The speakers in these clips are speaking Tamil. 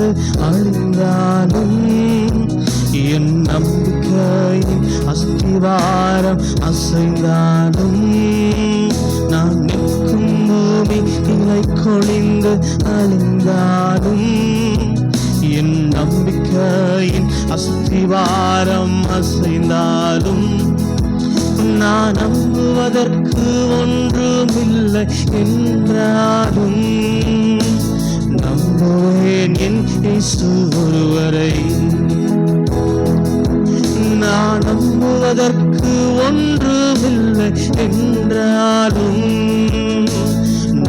கொடிந்து அழிந்தாலும் என் நம்பிக்கையின் அஸ்திவாரம் அசைந்தாலும் நான் நிற்கும் பூமி இலை கொடிந்து அழிந்தாலும் என் நம்பிக்கையின் அஸ்திவாரம் அசைந்தாலும் நான் நம்புவதற்கு ஒன்றுமில்லை என்றாலும் நம்புவேன் என் இயேசு ஒருவரை. நான் நம்புவதற்கு ஒன்றுமில்லை என்றாலும்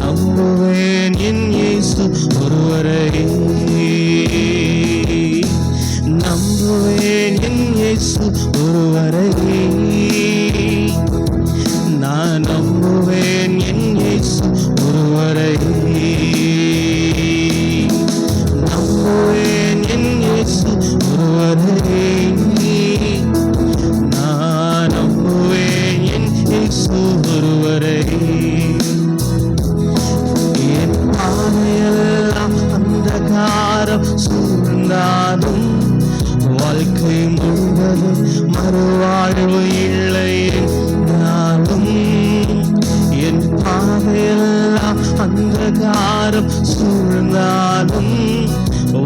நம்புவேன் என் இயேசு ஒருவரை. நம்புவேன் என் இயேசு ஒருவரை. நான் நம்புவேன் என் இயேசு ஒருவரை. நம்புவேன் என் இயேசு ஒருவரை. நான் நம்புவேன் என் இயேசு ஒருவரை. என் பாதையெல்லாம் அந்தகாரம் சூழ்ந்தாலும் வாழ்க்கை முழுவதும் மறுவாழ்வு இல்லை என்றாலும் என் பாதையெல்லாம் அந்தகாரம் சூழ்ந்தாலும்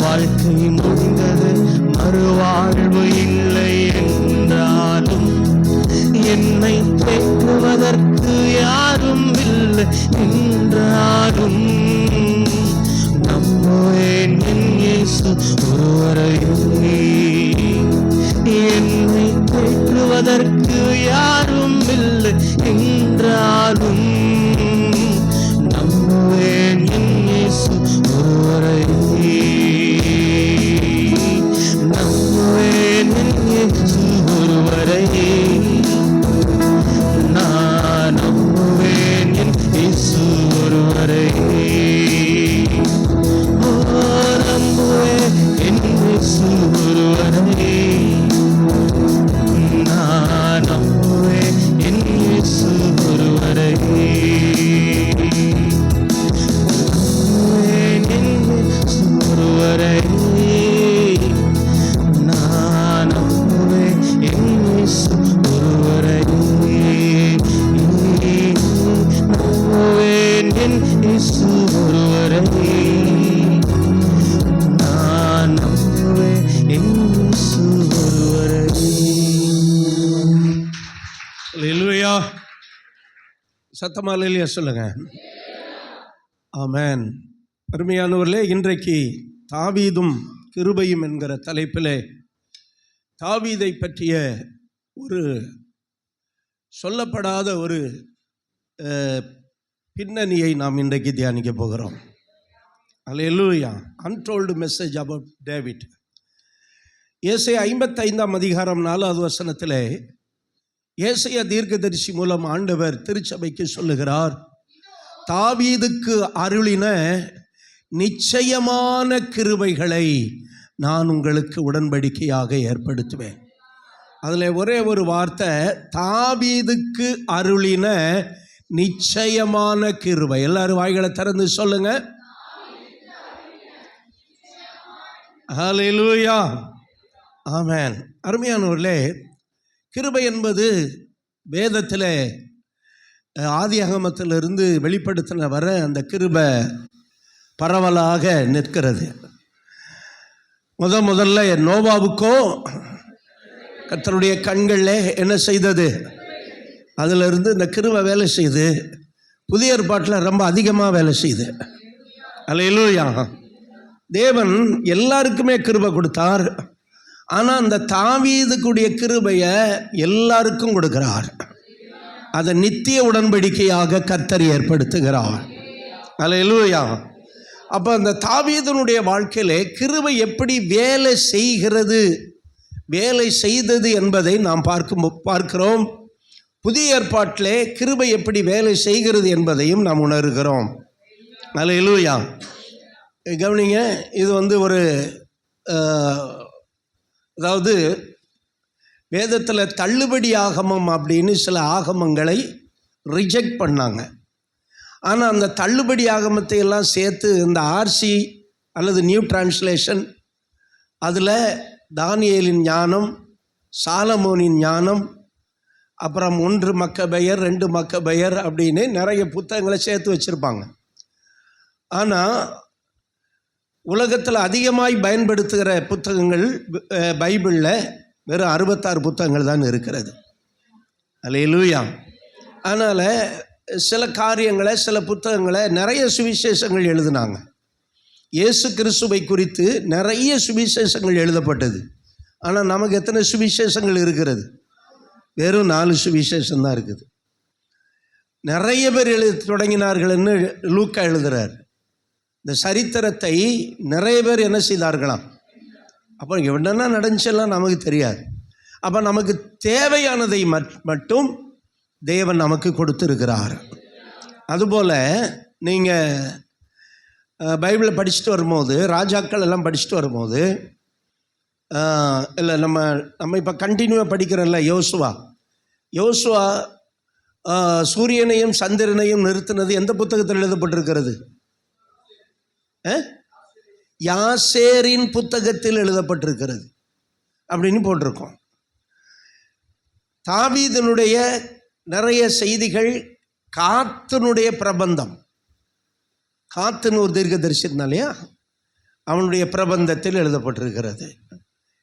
வாழ்க்கை முடிந்தது மறுவாழ்வு இல்லை என்றாலும் என்னை தேற்றுவதற்கு யாரும் இல்லை என்றாலும் நம்புவேன் என் இயேசு ஒருவரை. என்னை தேற்றுவதற்கு யாரும் இல்லை என்றாலும் நம்புவேன் என் இயேசு ஒருவரை. நம்புவேன் என் இயேசு ஒருவரை. நான் நம்புவேன் என் இயேசு ஒருவரை. நம்புவேன் என் இயேசு ஒருவரை. நான் நம்புவேன் என் இயேசு ஒருவரை. நம்புவேன் என் இயேசு ஒருவரை. நான் நம்புவேன் என் இயேசு ஒருவரை. நம்புவேன் என் இயேசு ஒருவரை. நான் நம்புவேன் என் இயேசு ஒருவரை. அல்லேலூயா. சத்தமா அல்லேலூயா சொல்லுங்க. ஆமென். அருமையானவர்களே, இன்றைக்கு தாவீதும் கிருபையும் என்கிற தலைப்பிலே தாவீதை பற்றிய ஒரு சொல்லப்படாத ஒரு பின்னணியை நாம் இன்றைக்கு தியானிக்க போகிறோம். Alleluia. Untold message about David. ஏசாயா 55:4 ஏசாயா தீர்க்கதரிசி மூலம் ஆண்டவர் திருச்சபைக்கு சொல்லுகிறார், தாவீதுக்கு அருளின நிச்சயமான கிருபைகளை நான் உங்களுக்கு உடன்படிக்கையாக ஏற்படுத்துவேன். அதில் ஒரே ஒரு வார்த்தை, தாவீதுக்கு அருளின நிச்சயமான கிருபை. எல்லாரும் வாய்களை திறந்து சொல்லுங்க. ஹல்லேலூயா. ஆமென். அருமையானவர்களே, கிருபை என்பது வேதத்தில் ஆதியாகமத்திலிருந்து வெளிப்படுத்தின வர அந்த கிருபை பரவலாக நிற்கிறது. முதல்ல நோவாவுக்கோ கர்த்தருடைய கண்களில் என்ன செய்தது, அதிலிருந்து இந்த கிருபை வேலை செய்து புதிய ஏற்பாட்டில் ரொம்ப அதிகமாக வேலை செய்து. அல்லேலூயா. தேவன் எல்லாருக்குமே கிருபை கொடுத்தார். ஆனால் அந்த தாவீதுக்குடைய கிருபையை எல்லாருக்கும் கொடுக்கிறார். அதை நித்திய உடன்படிக்கையாக கர்த்தர் ஏற்படுத்துகிறார். அல்லேலூயா. அப்போ அந்த தாவீதுனுடைய வாழ்க்கையிலே கிருபை எப்படி வேலை செய்தது என்பதை நாம் பார்க்கிறோம். புதிய ஏற்பாட்டிலே கிருபை எப்படி வேலை செய்கிறது என்பதையும் நாம் உணர்கிறோம். அல்லேலூயா. கவனிங்க, இது ஒரு அதாவது வேதத்தில் தள்ளுபடி ஆகமம் அப்படின்னு சில ஆகமங்களை ரிஜெக்ட் பண்ணாங்க. ஆனால் அந்த தள்ளுபடி ஆகமத்தை எல்லாம் சேர்த்து இந்த ஆர்சி அல்லது நியூ டிரான்ஸ்லேஷன், அதில் தானியேலின் ஞானம், சாலமோனின் ஞானம், அப்புறம் 1 மக்கபெயர் 2 மக்கபெயர் அப்படின்னு நிறைய புத்தகங்களை சேர்த்து வச்சுருப்பாங்க. ஆனால் உலகத்தில் அதிகமாய் பயன்படுத்துகிற புத்தகங்கள் பைபிளில் வெறும் 66 புத்தகங்கள் தான் இருக்கிறது. அல்லேலூயா. அதனால் சில காரியங்களை, சில புத்தகங்களை, நிறைய சுவிசேஷங்கள் எழுதினாங்க. இயேசு கிறிஸ்துவை குறித்து நிறைய சுவிசேஷங்கள் எழுதப்பட்டது. ஆனால் நமக்கு எத்தனை சுவிசேஷங்கள் இருக்கிறது? வெறும் 4 சுவிசேஷம் தான் இருக்குது. நிறைய பேர் தொடங்கினார்கள்னு லூக்கா எழுதுகிறார். இந்த சரித்திரத்தை நிறைய பேர் என்ன செய்தார்களாம். அப்போ என்னென்னா நடந்துச்செல்லாம் நமக்கு தெரியாது. அப்போ நமக்கு தேவையானதை மட்டும் தேவன் நமக்கு கொடுத்துருக்கிறார். அதுபோல் நீங்கள் பைபிளை படிச்சுட்டு வரும்போது, ராஜாக்கள் எல்லாம் படிச்சுட்டு வரும்போது, இல்லை நம்ம இப்போ கண்டினியூவாக படிக்கிறோம்ல, யோசுவா சூரியனையும் சந்திரனையும் நிறுத்தினது எந்த புத்தகத்தில் எழுதப்பட்டிருக்கிறது? யாசேரின் புத்தகத்தில் எழுதப்பட்டிருக்கிறது அப்படின்னு போட்டிருக்கோம். தாவீதினுடைய நிறைய செய்திகள் காத்தினுடைய பிரபந்தம், காத்துன்னு ஒரு தீர்க்கதரிசி இருந்தா இல்லையா, அவனுடைய பிரபந்தத்தில் எழுதப்பட்டிருக்கிறது.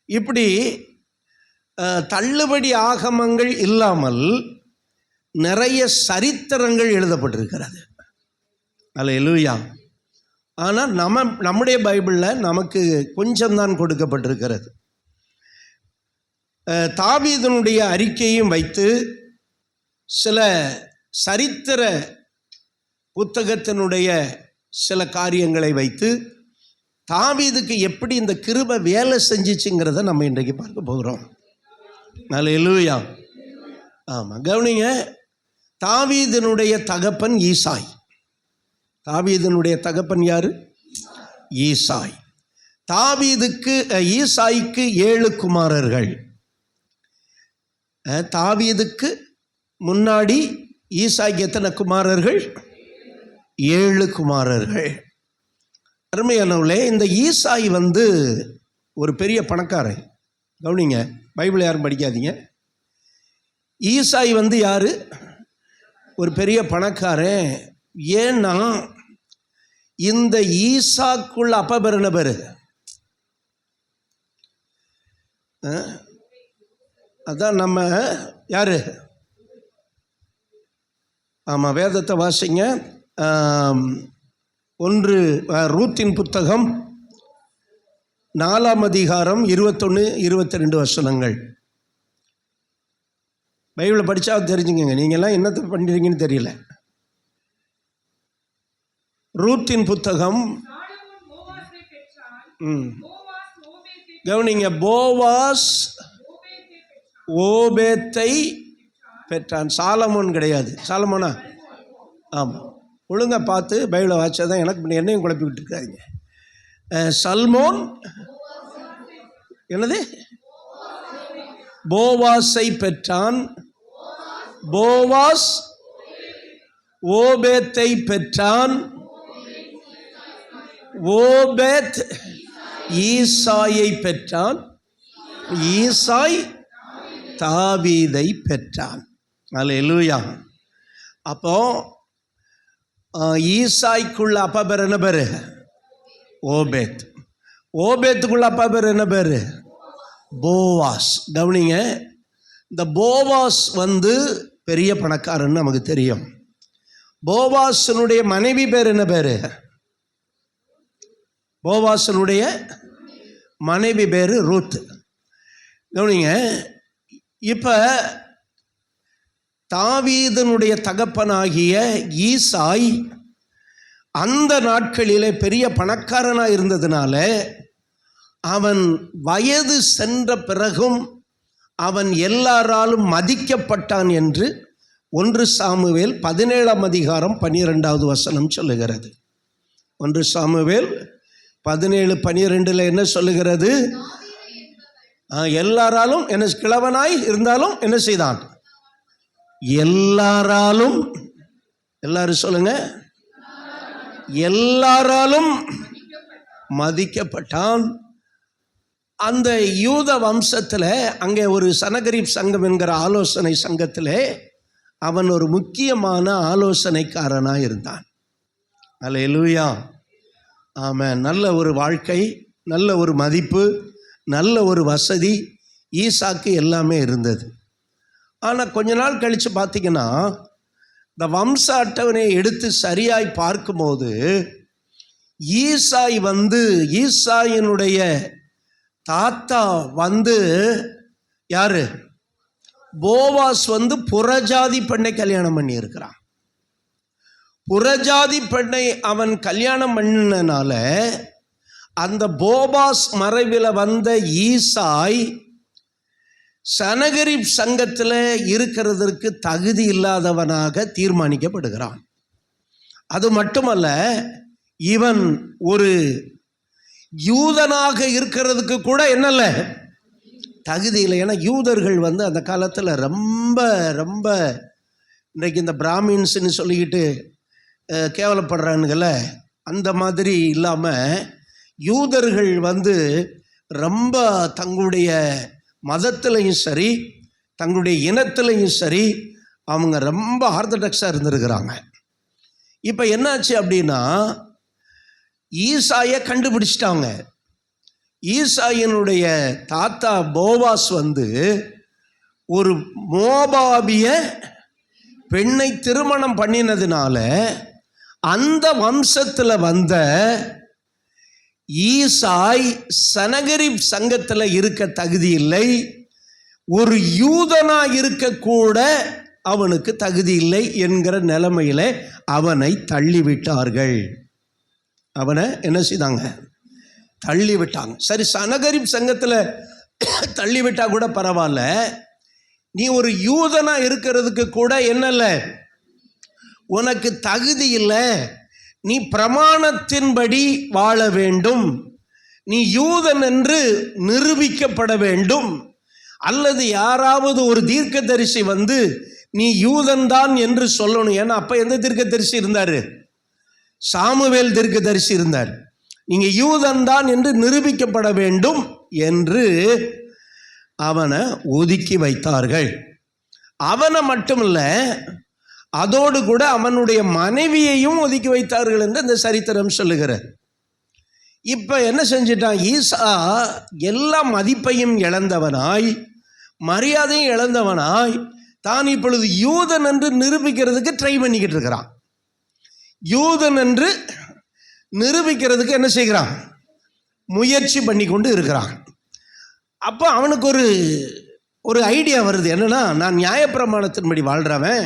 இப்படி தள்ளுபடி ஆகமங்கள் இல்லாமல் நிறைய சரித்திரங்கள் எழுதப்பட்டிருக்கிறது. அல்லேலூயா. ஆனால் நம்முடைய பைபிளில் நமக்கு கொஞ்சம்தான் கொடுக்கப்பட்டிருக்கிறது. தாவீதினுடைய அறிக்கையும் வைத்து சில சரித்திர புத்தகத்தினுடைய சில காரியங்களை வைத்து தாவீதுக்கு எப்படி இந்த கிருபை வேலை செஞ்சிச்சுங்கிறத நம்ம இன்றைக்கு பார்க்க போகிறோம். அல்லேலூயா. ஆமாம், கவனிங்க. தாவீதினுடைய தகப்பன் ஈசாய். தாவீதினுடைய தகப்பன் யாரு? ஈசாய். ஈசாய்க்கு 7 குமாரர்கள். தாவீதுக்கு முன்னாடி ஈசாய்க்கு எத்தனை குமாரர்கள்? 7 குமாரர்கள். அருமையானவர்களே, இந்த ஈசாய் ஒரு பெரிய பணக்காரன். கவனிங்க, பைபிள் யாரும் படிக்காதீங்க. ஈசாய் யாரு? ஒரு பெரிய பணக்காரன். ஏன்னா இந்த ஈசாக்குள்ள அப்பா பேர் என்ன பேரு? அதான் நம்ம யாரு? ஆமாம், வேதத்தை வாசிங்க. 1 ரூத்தின் புத்தகம் 4ஆம் அதிகாரம் 21-22 வசனங்கள். பைபிளை படித்தா தெரிஞ்சுக்கங்க. நீங்கள்லாம் என்னத்தை பண்ணுறீங்கன்னு தெரியல. ரூத்தின் புத்தகம், கவனிங்க. போவாஸ் ஓபேத்தை பெற்றான். சாலமோன் கிடையாது. சாலமோனா? ஆமாம், ஒழுங்காக பார்த்து பைபிளை வாய்ச்சா தான். எனக்கு என்னையும் குழப்பி விட்டுருக்காங்க. சல்மோன் என்னது? போவாஸை பெற்றான். போவாஸ் ஓபேத்தை பெற்றான். ஓபேத் ஈசாயை பெற்றான். ஈசாய் தாவீதை பெற்றான். அல்லேலூயா. அப்போ ஈசாய்க்குள்ள அப்பா பேர் என்ன பேரு? ஓபேத். ஓபேத்துக்குள்ள அப்பா பேர் என்ன பேரு? போவாஸ். கவனிங்க, இந்த போவாஸ் பெரிய பணக்காரன்னு நமக்கு தெரியும். போவாசனுடைய மனைவி பேர் என்ன பேரு? போவாசனுடைய மனைவி பேரு ரூத். கவனிங்க, இப்போ தாவீதனுடைய தகப்பனாகிய ஈசாய் அந்த நாட்களிலே பெரிய பணக்காரனாக இருந்ததுனால அவன் வயது சென்ற பிறகும் அவன் எல்லாராலும் மதிக்கப்பட்டான் என்று 1 சாமுவேல் 17ஆம் அதிகாரம் 12வது வசனம் சொல்லுகிறது. 1 சாமுவேல் 17:12 என்ன சொல்லுகிறது? எல்லாராலும் என்ன, கிழவனாய் இருந்தாலும் என்ன செய்தான்? எல்லாராலும், எல்லாரும் சொல்லுங்க, எல்லாராலும் மதிக்கப்பட்டான். அந்த யூத வம்சத்தில் அங்கே ஒரு சனகரிப் சங்கம் என்கிற ஆலோசனை சங்கத்தில் அவன் ஒரு முக்கியமான ஆலோசனைக்காரனாக இருந்தான். அல்லேலூயா, ஆமென். நல்ல ஒரு வாழ்க்கை, நல்ல ஒரு மதிப்பு, நல்ல ஒரு வசதி ஈசாக்கு எல்லாமே இருந்தது. ஆனால் கொஞ்ச நாள் கழித்து பார்த்திங்கன்னா இந்த வம்ச அட்டவணையை எடுத்து சரியாய் பார்க்கும்போது ஈசாயினுடைய தாத்தா யாரு? போவாஸ் புறஜாதி பெண்ணை கல்யாணம் பண்ணி இருக்கிறான். புறஜாதி பெண்ணை அவன் கல்யாணம் பண்ணினால அந்த போவாஸ் மறைவில் வந்த ஈசாய் சனகரிப் சங்கத்தில் இருக்கிறதற்கு தகுதி இல்லாதவனாக தீர்மானிக்கப்படுகிறான். அது மட்டுமல்ல, இவன் ஒரு யூதனாக இருக்கிறதுக்கு கூட என்னல்ல தகுதி இல்லை. ஏன்னா யூதர்கள் அந்த காலத்தில் ரொம்ப ரொம்ப இன்றைக்கு இந்த பிராமின்ஸ்ன்னு சொல்லிக்கிட்டு கேவலப்படுறானுங்கள, அந்த மாதிரி இல்லாமல் யூதர்கள் ரொம்ப தங்களுடைய மதத்திலையும் சரி தங்களுடைய இனத்திலையும் சரி அவங்க ரொம்ப ஆர்த்தடாக்ஸாக இருந்திருக்கிறாங்க. இப்போ என்னாச்சு அப்படின்னா, ஈசாயை கண்டுபிடிச்சிட்டாங்க. ஈசாயினுடைய தாத்தா போவாஸ் ஒரு மோபாபிய பெண்ணை திருமணம் பண்ணினதுனால அந்த வம்சத்தில் வந்த ஈசாய் சனகரிப் சங்கத்தில் இருக்க தகுதி இல்லை. ஒரு யூதனா இருக்கக்கூட அவனுக்கு தகுதி இல்லை என்கிற நிலைமையில அவனை தள்ளிவிட்டார்கள். அவனை என்ன செய்தாங்க? தள்ளிவிட்டாங்க. சரி, சனகரிப் சங்கத்தில் தள்ளிவிட்டா கூட பரவாயில்ல, நீ ஒரு யூதனா இருக்கிறதுக்கு கூட என்னல்ல உனக்கு தகுதி இல்லை. நீ பிரமாணத்தின்படி வாழ வேண்டும், நீ யூதன் என்று நிரூபிக்கப்பட வேண்டும். அல்லது யாராவது ஒரு தீர்க்கதரிசி நீ யூதன்தான் என்று சொல்லணும். ஏன்னா அப்போ எந்த தீர்க்கதரிசி இருந்தார்? சாமுவேல் தீர்க்கதரிசி இருந்தார். நீங்கள் யூதன்தான் என்று நிரூபிக்கப்பட வேண்டும் என்று அவனை ஒதுக்கி வைத்தார்கள். அவனை மட்டுமில்ல, அதோடு கூட அவனுடைய மனைவியையும் ஒதுக்கி வைத்தார்கள் என்று இந்த சரித்திரம் சொல்லுகிறார். இப்போ என்ன செஞ்சிட்டான்? ஈசா எல்லா மதிப்பையும் இழந்தவனாய், மரியாதையும் இழந்தவனாய், தான் இப்பொழுது யூதன் என்று நிரூபிக்கிறதுக்கு ட்ரை பண்ணிக்கிட்டு இருக்கிறான். யூதன் என்று நிரூபிக்கிறதுக்கு என்ன செய்கிறான்? முயற்சி பண்ணி கொண்டு இருக்கிறான். அப்போ அவனுக்கு ஒரு ஐடியா வருது. என்னன்னா, நான் நியாயப்பிரமாணத்தின்படி வாழ்கிறவன்,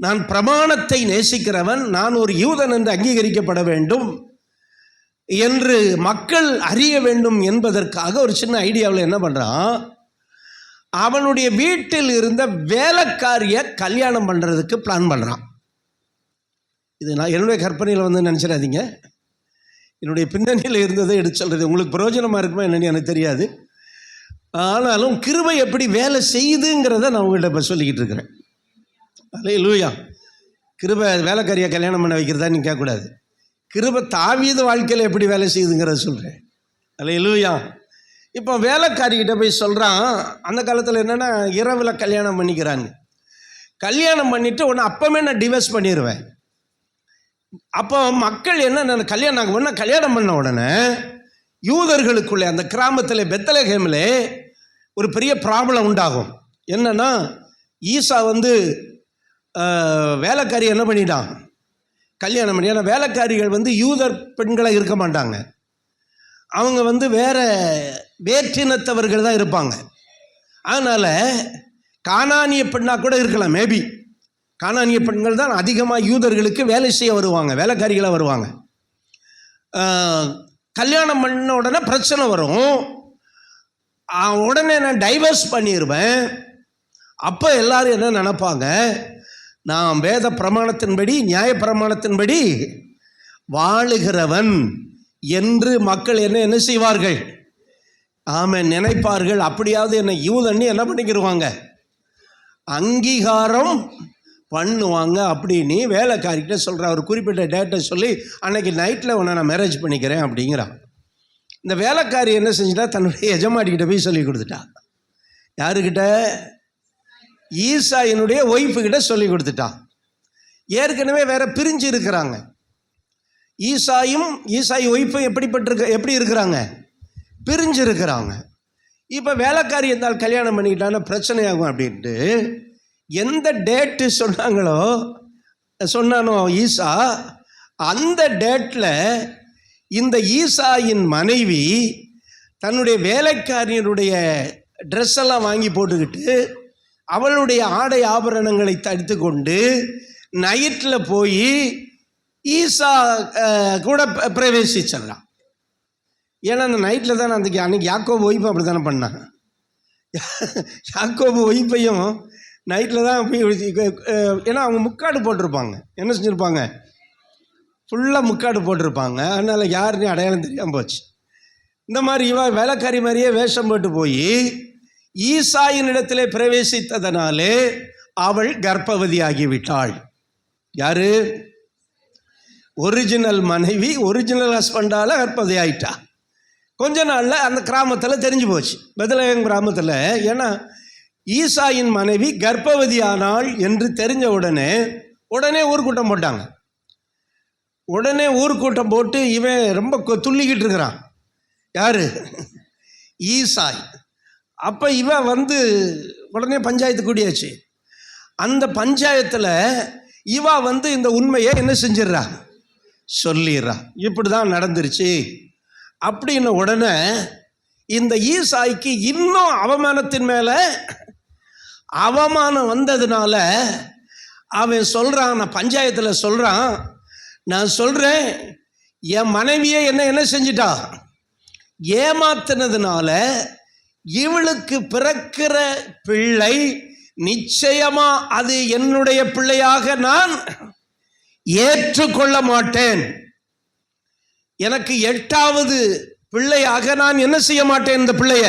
நான் பிரமாணத்தை நேசிக்கிறவன், நான் ஒரு யூதன் என்று அங்கீகரிக்கப்பட வேண்டும் என்று மக்கள் அறிய வேண்டும் என்பதற்காக ஒரு சின்ன ஐடியாவில் என்ன பண்ணுறான்? அவனுடைய வீட்டில் இருந்த வேலைக்காரிய கல்யாணம் பண்ணுறதுக்கு பிளான் பண்ணுறான். இது நான் என்னுடைய கற்பனையில் நினச்சிடாதீங்க, என்னுடைய பின்னணியில் இருந்ததை எடுத்து சொல்கிறது. உங்களுக்கு பிரயோஜனமாக இருக்குமா என்னன்னு எனக்கு தெரியாது. ஆனாலும் கிருபை எப்படி வேலை செய்யுதுங்கிறத நான் உங்கள்கிட்ட இப்போ சொல்லிக்கிட்டு இருக்கிறேன். அல்லேலூயா. கிருபை வேலைக்காரியை கல்யாணம் பண்ண வைக்கிறதா நீ கேட்கக்கூடாது. கிருபை தாவீது வாழ்க்கையில் எப்படி வேலை செய்யுதுங்கிறத சொல்கிறேன். அல்லேலூயா. இப்போ வேலைக்காரிக்கிட்ட போய் சொல்கிறான். அந்த காலத்தில் என்னென்னா இரவில் கல்யாணம் பண்ணிக்கிறாங்க. கல்யாணம் பண்ணிவிட்டு உன்னை அப்போவே நான் டிவோர்ஸ் பண்ணிடுவேன். அப்போ மக்கள் என்ன நாங்கள் கல்யாணம் பண்ண உடனே யூதர்களுக்குள்ளே அந்த கிராமத்தில் பெத்லகேமில் ஒரு பெரிய ப்ராப்ளம் உண்டாகும். என்னன்னா, ஈசா வேலைக்காரி என்ன பண்ணிட்டான்? கல்யாணம் பண்ணி. ஏன்னா வேலைக்காரிகள் யூதர் பெண்களாக இருக்க மாட்டாங்க. அவங்க வேற்றினத்தவர்கள் தான் இருப்பாங்க. அதனால் கானானிய பெண்ணாக கூட இருக்கலாம். மேபி கானானிய பெண்கள் தான் அதிகமாக யூதர்களுக்கு வேலை செய்ய வருவாங்க, வேலைக்காரிகளாக வருவாங்க. கல்யாணம் பண்ண உடனே பிரச்சனை வரும். உடனே நான் டைவர்ஸ் பண்ணிடுவேன். அப்போ எல்லாரும் என்ன நினைப்பாங்க? நான் வேத பிரமாணத்தின்படி, நியாய பிரமாணத்தின்படி வாழுகிறவன் என்று மக்கள் என்ன செய்வார்கள்? ஆமாம், நினைப்பார்கள். அப்படியாவது என்னை யூதன்னு என்ன பண்ணிக்கிடுவாங்க? அங்கீகாரம் பண்ணுவாங்க அப்படின்னு வேலைக்காரிக்கிட்ட சொல்கிறான். ஒரு குறிப்பிட்ட டேட்டை சொல்லி அன்னைக்கு நைட்டில் உன்னை நான் மேரேஜ் பண்ணிக்கிறேன் அப்படிங்கிறான். இந்த வேலைக்காரி என்ன செஞ்சுட்டா, தன்னுடைய எஜமாட்டிக்கிட்ட போய் சொல்லி கொடுத்துட்டா. யாருக்கிட்ட? ஈசாயினுடைய ஒய்ஃபுக்கிட்ட சொல்லி கொடுத்துட்டா. ஏற்கனவே வேற பிரிஞ்சு இருக்கிறாங்க. ஈசாய் ஒய்ஃபும் எப்படி இருக்கிறாங்க? பிரிஞ்சு இருக்கிறாங்க. இப்போ வேலைக்காரி இருந்தால் கல்யாணம் பண்ணிக்கிட்டான்னா பிரச்சனையாகும் அப்படின்ட்டு எந்த டேட்டு சொன்னானோ ஈசா, அந்த டேட்டில் இந்த ஈசாயின் மனைவி தன்னுடைய வேலைக்காரியினுடைய ட்ரெஸ் எல்லாம் வாங்கி போட்டுக்கிட்டு அவளுடைய ஆடை ஆபரணங்களை தடுத்து கொண்டு நைட்டில் போய் ஈசா கூட பிரவேசிச்சிடலாம். ஏன்னா அந்த நைட்டில் தானே அன்றைக்கி யாக்கோபு ஒய்ஃபு அப்படி தானே பண்ணாங்க. யாக்கோபு ஒய்ஃபையும் நைட்டில் தான் போய், ஏன்னா அவங்க முக்காடு போட்டிருப்பாங்க. என்ன செஞ்சுருப்பாங்க? ஃபுல்லாக முக்காடு போட்டிருப்பாங்க. அதனால் யாருன்னு அடையாளம் தெரியாமல் போச்சு. இந்த மாதிரி வேலைக்காரி மாதிரியே வேஷம் போட்டு போய் ஈசாயின் இடத்திலே பிரவேசித்ததனாலே அவள் கர்ப்பவதி ஆகிவிட்டாள். யாரு? ஒரிஜினல் மனைவி ஒரிஜினல் ஹஸ்பண்டால் கர்ப்பவதி ஆகிட்டா. கொஞ்ச நாளில் அந்த கிராமத்தில் தெரிஞ்சு போச்சு, பெத்லகேம் கிராமத்தில். ஏன்னா ஈசாயின் மனைவி கர்ப்பவதியானாள் என்று தெரிஞ்ச உடனே ஊர்க்கூட்டம் போட்டாங்க. உடனே ஊர்க்கூட்டம் போட்டு இவன் ரொம்ப துள்ளிக்கிட்டு இருக்கிறான். யார்? ஈசாய். அப்போ இவன் உடனே பஞ்சாயத்து கூடியாச்சு. அந்த பஞ்சாயத்தில் இவா இந்த உண்மையை என்ன செஞ்சிடறா, சொல்லிடுறா. இப்படி தான் நடந்துருச்சு அப்படின்னு உடனே இந்த ஈசாய்க்கு இன்னும் அவமானத்தின் மேலே அவமானம் வந்ததுனால அவன் சொல்கிறான், நான் பஞ்சாயத்தில் சொல்கிறான், நான் சொல்கிறேன் என் மனைவியை என்ன செஞ்சிட்டா, ஏமாத்தினதுனால இவளுக்கு பிறக்கிற பிள்ளை நிச்சயமா அது என்னுடைய பிள்ளையாக நான் ஏற்றுக்கொள்ள மாட்டேன். எனக்கு 8வது பிள்ளையாக நான் என்ன செய்ய மாட்டேன், இந்த பிள்ளைய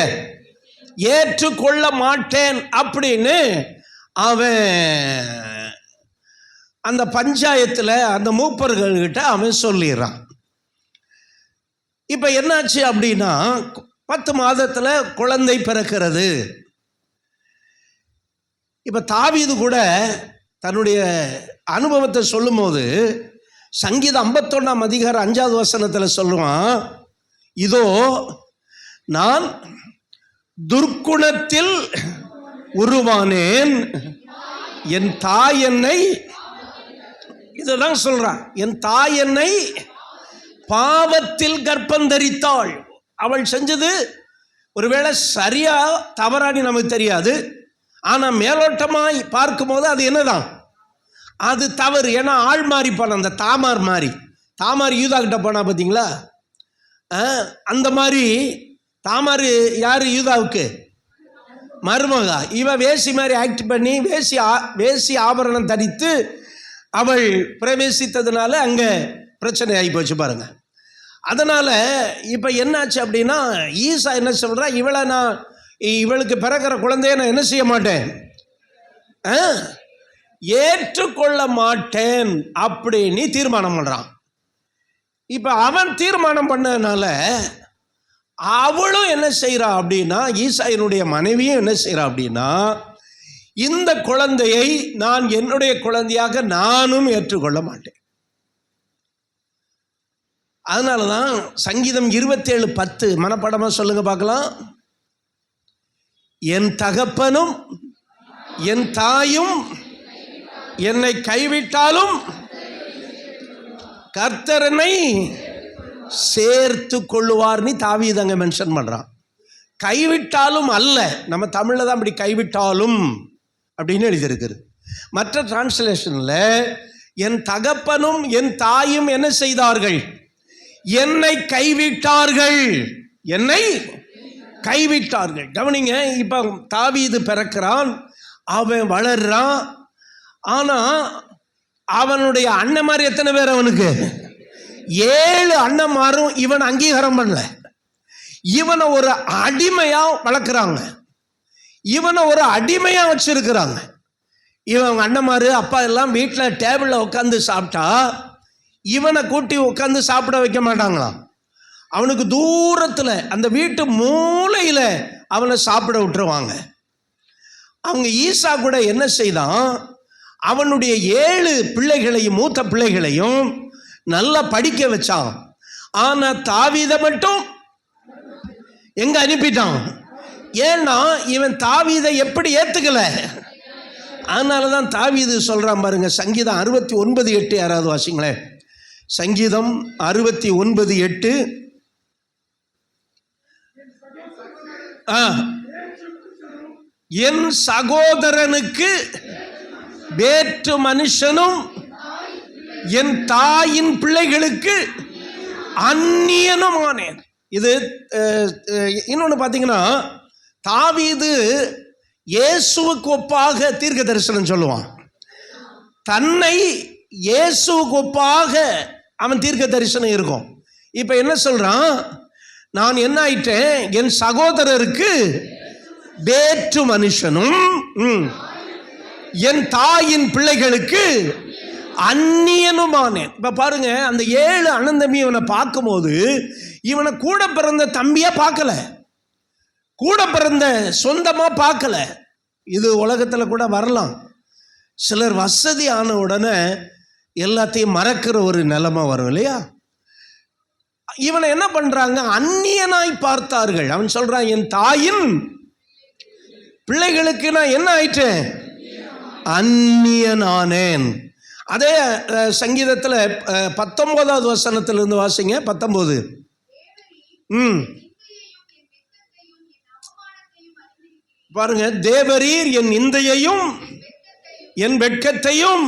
ஏற்றுக்கொள்ள மாட்டேன் அப்படின்னு அவன் அந்த பஞ்சாயத்தில் அந்த மூப்பர்கள்கிட்ட அவன் சொல்லிடுறான். இப்போ என்னாச்சு அப்படின்னா 10 மாதத்தில் குழந்தை பிறக்கிறது. இப்போ தாவீது கூட தன்னுடைய அனுபவத்தை சொல்லும் போது சங்கீதம் 51 அதிகாரம் 5வது வசனத்தில் சொல்லுவான், இதோ நான் துர்க்குணத்தில் உருவானேன், என் தாய் என்னை, இதுதான் சொல்றான், என் தாய் என்னை பாவத்தில் கர்ப்பம் தரித்தாள். அவள் செஞ்சது ஒருவேளை சரியா தவறானி நமக்கு தெரியாது, ஆனால் மேலோட்டமாய் பார்க்கும்போது அது என்னதான், அது தவறு. ஏன்னா ஆள் மாறி போன அந்த தாமார் யூதா கிட்ட போனா பார்த்தீங்களா, அந்த மாதிரி தாமார் யார்? யூதாவுக்கு மருமகா. இவ வேசி மாதிரி ஆக்ட் பண்ணி வேசி ஆபரணம் தரித்து அவள் பிரவேசித்ததுனால அங்கே பிரச்சனை ஆகி போச்சு பாருங்க. அதனால் இப்போ என்னாச்சு அப்படின்னா ஈசா என்ன சொல்கிறா, இவளுக்கு பிறக்கிற குழந்தைய நான் என்ன செய்ய மாட்டேன், ஏற்றுக்கொள்ள மாட்டேன் அப்படின்னு தீர்மானம் பண்ணுறான். இப்போ அவன் தீர்மானம் பண்ணதுனால அவளும் என்ன செய்கிறா அப்படின்னா, ஈசாயினுடைய மனைவியும் என்ன செய்கிறா அப்படின்னா, இந்த குழந்தையை நான் என்னுடைய குழந்தையாக நானும் ஏற்றுக்கொள்ள மாட்டேன். அதனால தான் சங்கீதம் 27:10 மனப்பாடமாக சொல்லுங்க பார்க்கலாம். என் தகப்பனும் என் தாயும் என்னை கைவிட்டாலும் கர்த்தர் என்னை சேர்த்து கொள்ளுவார்னு தாவீது அங்கே மென்ஷன் பண்ணுறான். கைவிட்டாலும் அல்ல, நம்ம தமிழில் தான் அப்படி கைவிட்டாலும் அப்படின்னு எழுதியிருக்குது. மற்ற டிரான்ஸ்லேஷனில் என் தகப்பனும் என் தாயும் என்ன செய்தார்கள், என்னை கைவிட்டார்கள், என்னை கைவிட்டார்கள். கவனிங்க, இப்போ தாவீது பிறக்கிறான், அவன் வளர்றான். ஆனால் அவனுடைய அண்ணன்மார் எத்தனை பேர்? அவனுக்கு 7 அண்ணன்மாரும் இவன் அங்கீகாரம் பண்ணல. இவனை ஒரு அடிமையா வளர்க்குறாங்க, இவனை ஒரு அடிமையா வச்சிருக்கிறாங்க. இவன் அண்ணமாரு அப்பா எல்லாம் வீட்டில் டேபிளில் உட்காந்து சாப்பிட்டா இவனை கூட்டி உட்காந்து சாப்பிட வைக்க மாட்டாங்களாம். அவனுக்கு தூரத்தில் அந்த வீட்டு மூலையில் அவனை சாப்பிட விட்டுருவாங்க. அவங்க ஈசா கூட என்ன செய்தான், அவனுடைய 7 பிள்ளைகளையும் மூத்த பிள்ளைகளையும் நல்லா படிக்க வச்சான். ஆனால் தாவீதை மட்டும் எங்க அனுப்பிட்டான்? ஏன்னா இவன் தாவீதை எப்படி ஏத்துக்கல. அதனால தான் தாவீது சொல்றான் பாருங்க, சங்கீதம் 69:8 யாராவது வாசிங்களேன். சங்கீதம் 69:8. என் சகோதரனுக்கு வேற்று மனுஷனும் என் தாயின் பிள்ளைகளுக்கு அந்நியனும் ஆனேன். இது இன்னொன்று பார்த்தீங்கன்னா, தாவீது இயேசுவுக்கு ஒப்பாக தீர்க்க தரிசனம் சொல்லுவான். தன்னை இயேசுவுக்கு ஒப்பாக அவன் தீர்க்க தரிசனம் இருக்கும். இப்போ என்ன சொல்றான், நான் என்ன ஆயிட்டேன், என் சகோதரருக்கு வேற்று மனுஷனும் என் தாயின் பிள்ளைகளுக்கு அந்நியனுமானேன். இப்போ பாருங்க, அந்த 7 அண்ணன் தம்பி இவனை பார்க்கும்போது இவனை கூட பிறந்த தம்பியா பார்க்கல, கூட பிறந்த சொந்தமா பார்க்கல. இது உலகத்தில் கூட வரலாம். சிலர் வசதி ஆன உடனே எல்லாத்தையும் மறக்கிற ஒரு நிலைமை வரும் இல்லையா? இவனை என்ன பண்றாங்க, அந்நியனாய் பார்த்தார்கள். அவன் சொல்றான், என் தாயின் பிள்ளைகளுக்கு நான் என்ன ஆயிட்டேன், அந்நியனானேன். அதே சங்கீதத்தில் 19வது வசனத்திலிருந்து வாசிங்க. 19. பாருங்க, தேவரீர் என் நிந்தையையும் என் வெட்கத்தையும்.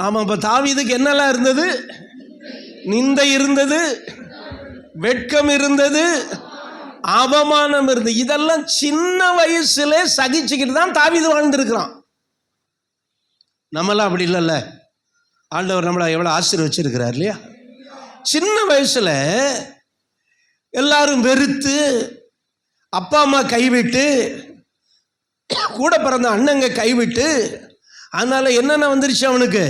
ஆமா, இப்ப தாவீதுக்கு என்னெல்லாம் இருந்தது? நிந்தை இருந்தது, வெட்கம் இருந்தது, அவமானம் இருந்தது. இதெல்லாம் சின்ன வயசுல சகிச்சுக்கிட்டு தான் தாவீது வாழ்ந்திருக்கிறான். நம்மளாம் அப்படி இல்லைல்ல. ஆண்டவர் நம்மளை எவ்வளோ ஆசீர்வச்சிருக்கிறார் இல்லையா? சின்ன வயசுல எல்லாரும் வெறுத்து, அப்பா அம்மா கைவிட்டு, கூட பிறந்த அண்ணங்க கைவிட்டு, அதனால என்னென்ன வந்துருச்சு அவனுக்கு?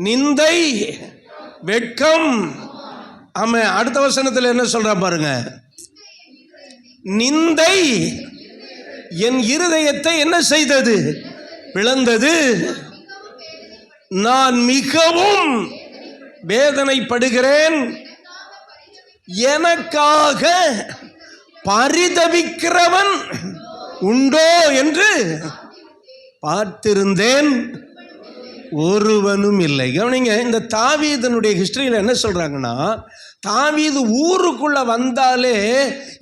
நிந்தை, வெட்கம். ஆமா, அடுத்த வசனத்தில் என்ன சொல்ற பாருங்க, நிந்தை என் இருதயத்தை என்ன செய்தது? பிளந்தது. நான் மிகவும் வேதனைப்படுகிறேன், எனக்காக பரிதபிக்கிறவன் உண்டோ என்று பார்த்திருந்தேன், ஒருவனும் இல்லை. கவனிங்க, இந்த தாவீதனுடைய ஹிஸ்டரியில் என்ன சொல்றாங்கன்னா, தாவீது ஊருக்குள்ள வந்தாலே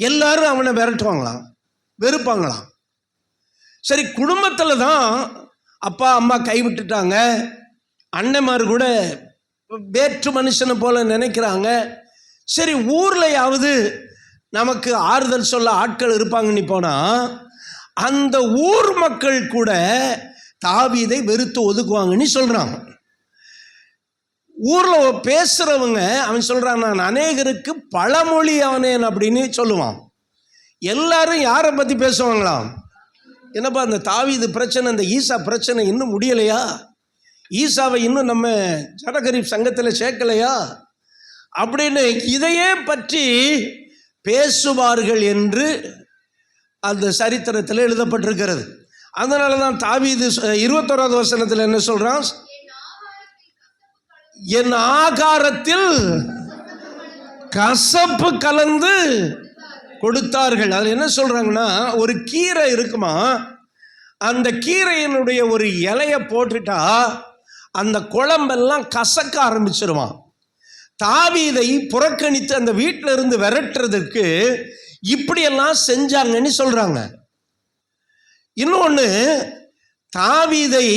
எல்லாரும் அவனை விரட்டுவாங்களாம், வெறுப்பாங்களாம். சரி, குடும்பத்தில் தான் அப்பா அம்மா கைவிட்டுட்டாங்க, அண்ணன்மார் கூட வேற்று மனுஷனை போல நினைக்கிறாங்க. சரி, ஊர்லையாவது நமக்கு ஆறுதல் சொல்ல ஆட்கள் இருப்பாங்கன்னு போனா, அந்த ஊர் மக்கள் கூட தாவீதை வெறுத்து ஒதுக்குவாங்கன்னு சொல்றாங்க. ஊர்ல பேசுறவங்க அவன் சொல்றான், நான் அநேகருக்கு பழமொழி அவனேன் அப்படின்னு சொல்லுவான். எல்லாரும் யாரை பத்தி பேசுவாங்களாம்? என்னப்பா அந்த தாவீது பிரச்சனை, இந்த ஈசா பிரச்சனை இன்னும் முடியலையா? ஈசாவை இன்னும் நம்ம ஜனகரீப் சங்கத்தில் சேர்க்கலையா அப்படின்னு இதையே பற்றி பேசுவார்கள் என்று அந்த சரித்திரத்தில் எழுதப்பட்டிருக்கிறது. அதனால தான் தாவீது 21வது வசனத்தில் என்ன சொல்றான், என் ஆகாரத்தில் கசப்பு கலந்து கொடுத்தார்கள். அது என்ன சொல்றாங்கன்னா, ஒரு கீரை இருக்குமா, அந்த கீரையினுடைய ஒரு இலைய போட்டுட்டா அந்த குழம்பெல்லாம் கசக்க ஆரம்பிச்சிருவான். தாவீதை புறக்கணித்து அந்த வீட்டில இருந்து விரட்டுறதுக்கு இப்படியெல்லாம் செஞ்சாங்கன்னு சொல்றாங்க. இன்னொன்று, தாவீதை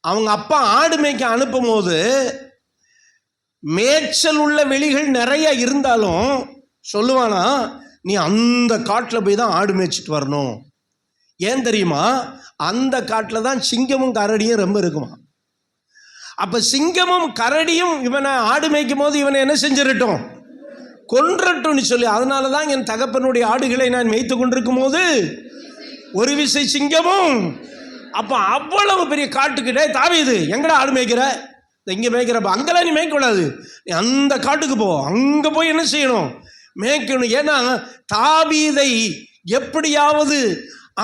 அவங்க அப்பா ஆடு மேய்க்க அனுப்பும் போது மேய்ச்சல் உள்ள வெளிகள் நிறைய இருந்தாலும் சொல்லுவானா, நீ அந்த காட்டில் போய் தான் ஆடு மேய்ச்சிட்டு வரணும். ஏன் தெரியுமா? அந்த காட்டில் தான் சிங்கமும் கரடியும் ரொம்ப இருக்குமா. அப்போ சிங்கமும் கரடியும் இவனை ஆடு மேய்க்கும் போது இவனை என்ன செஞ்சிடட்டும், கொன்றட்டும்னு சொல்லி, அதனால தான் என் தகப்பனுடைய ஆடுகளை நான் மேய்த்து கொண்டிருக்கும் போது ஒரு விசை சிங்கமும். அப்போ அவ்வளவு பெரிய காட்டுக்கிட்டே தாவீது எங்கடா ஆடு மேய்க்கிற, இங்கே மேய்க்கிறப்ப அங்கெல்லாம் நீ மேய்க்கக்கூடாது, நீ அந்த காட்டுக்கு போ, அங்கே போய் என்ன செய்யணும், மேய்க்கணும். ஏன்னா தாவீதை எப்படியாவது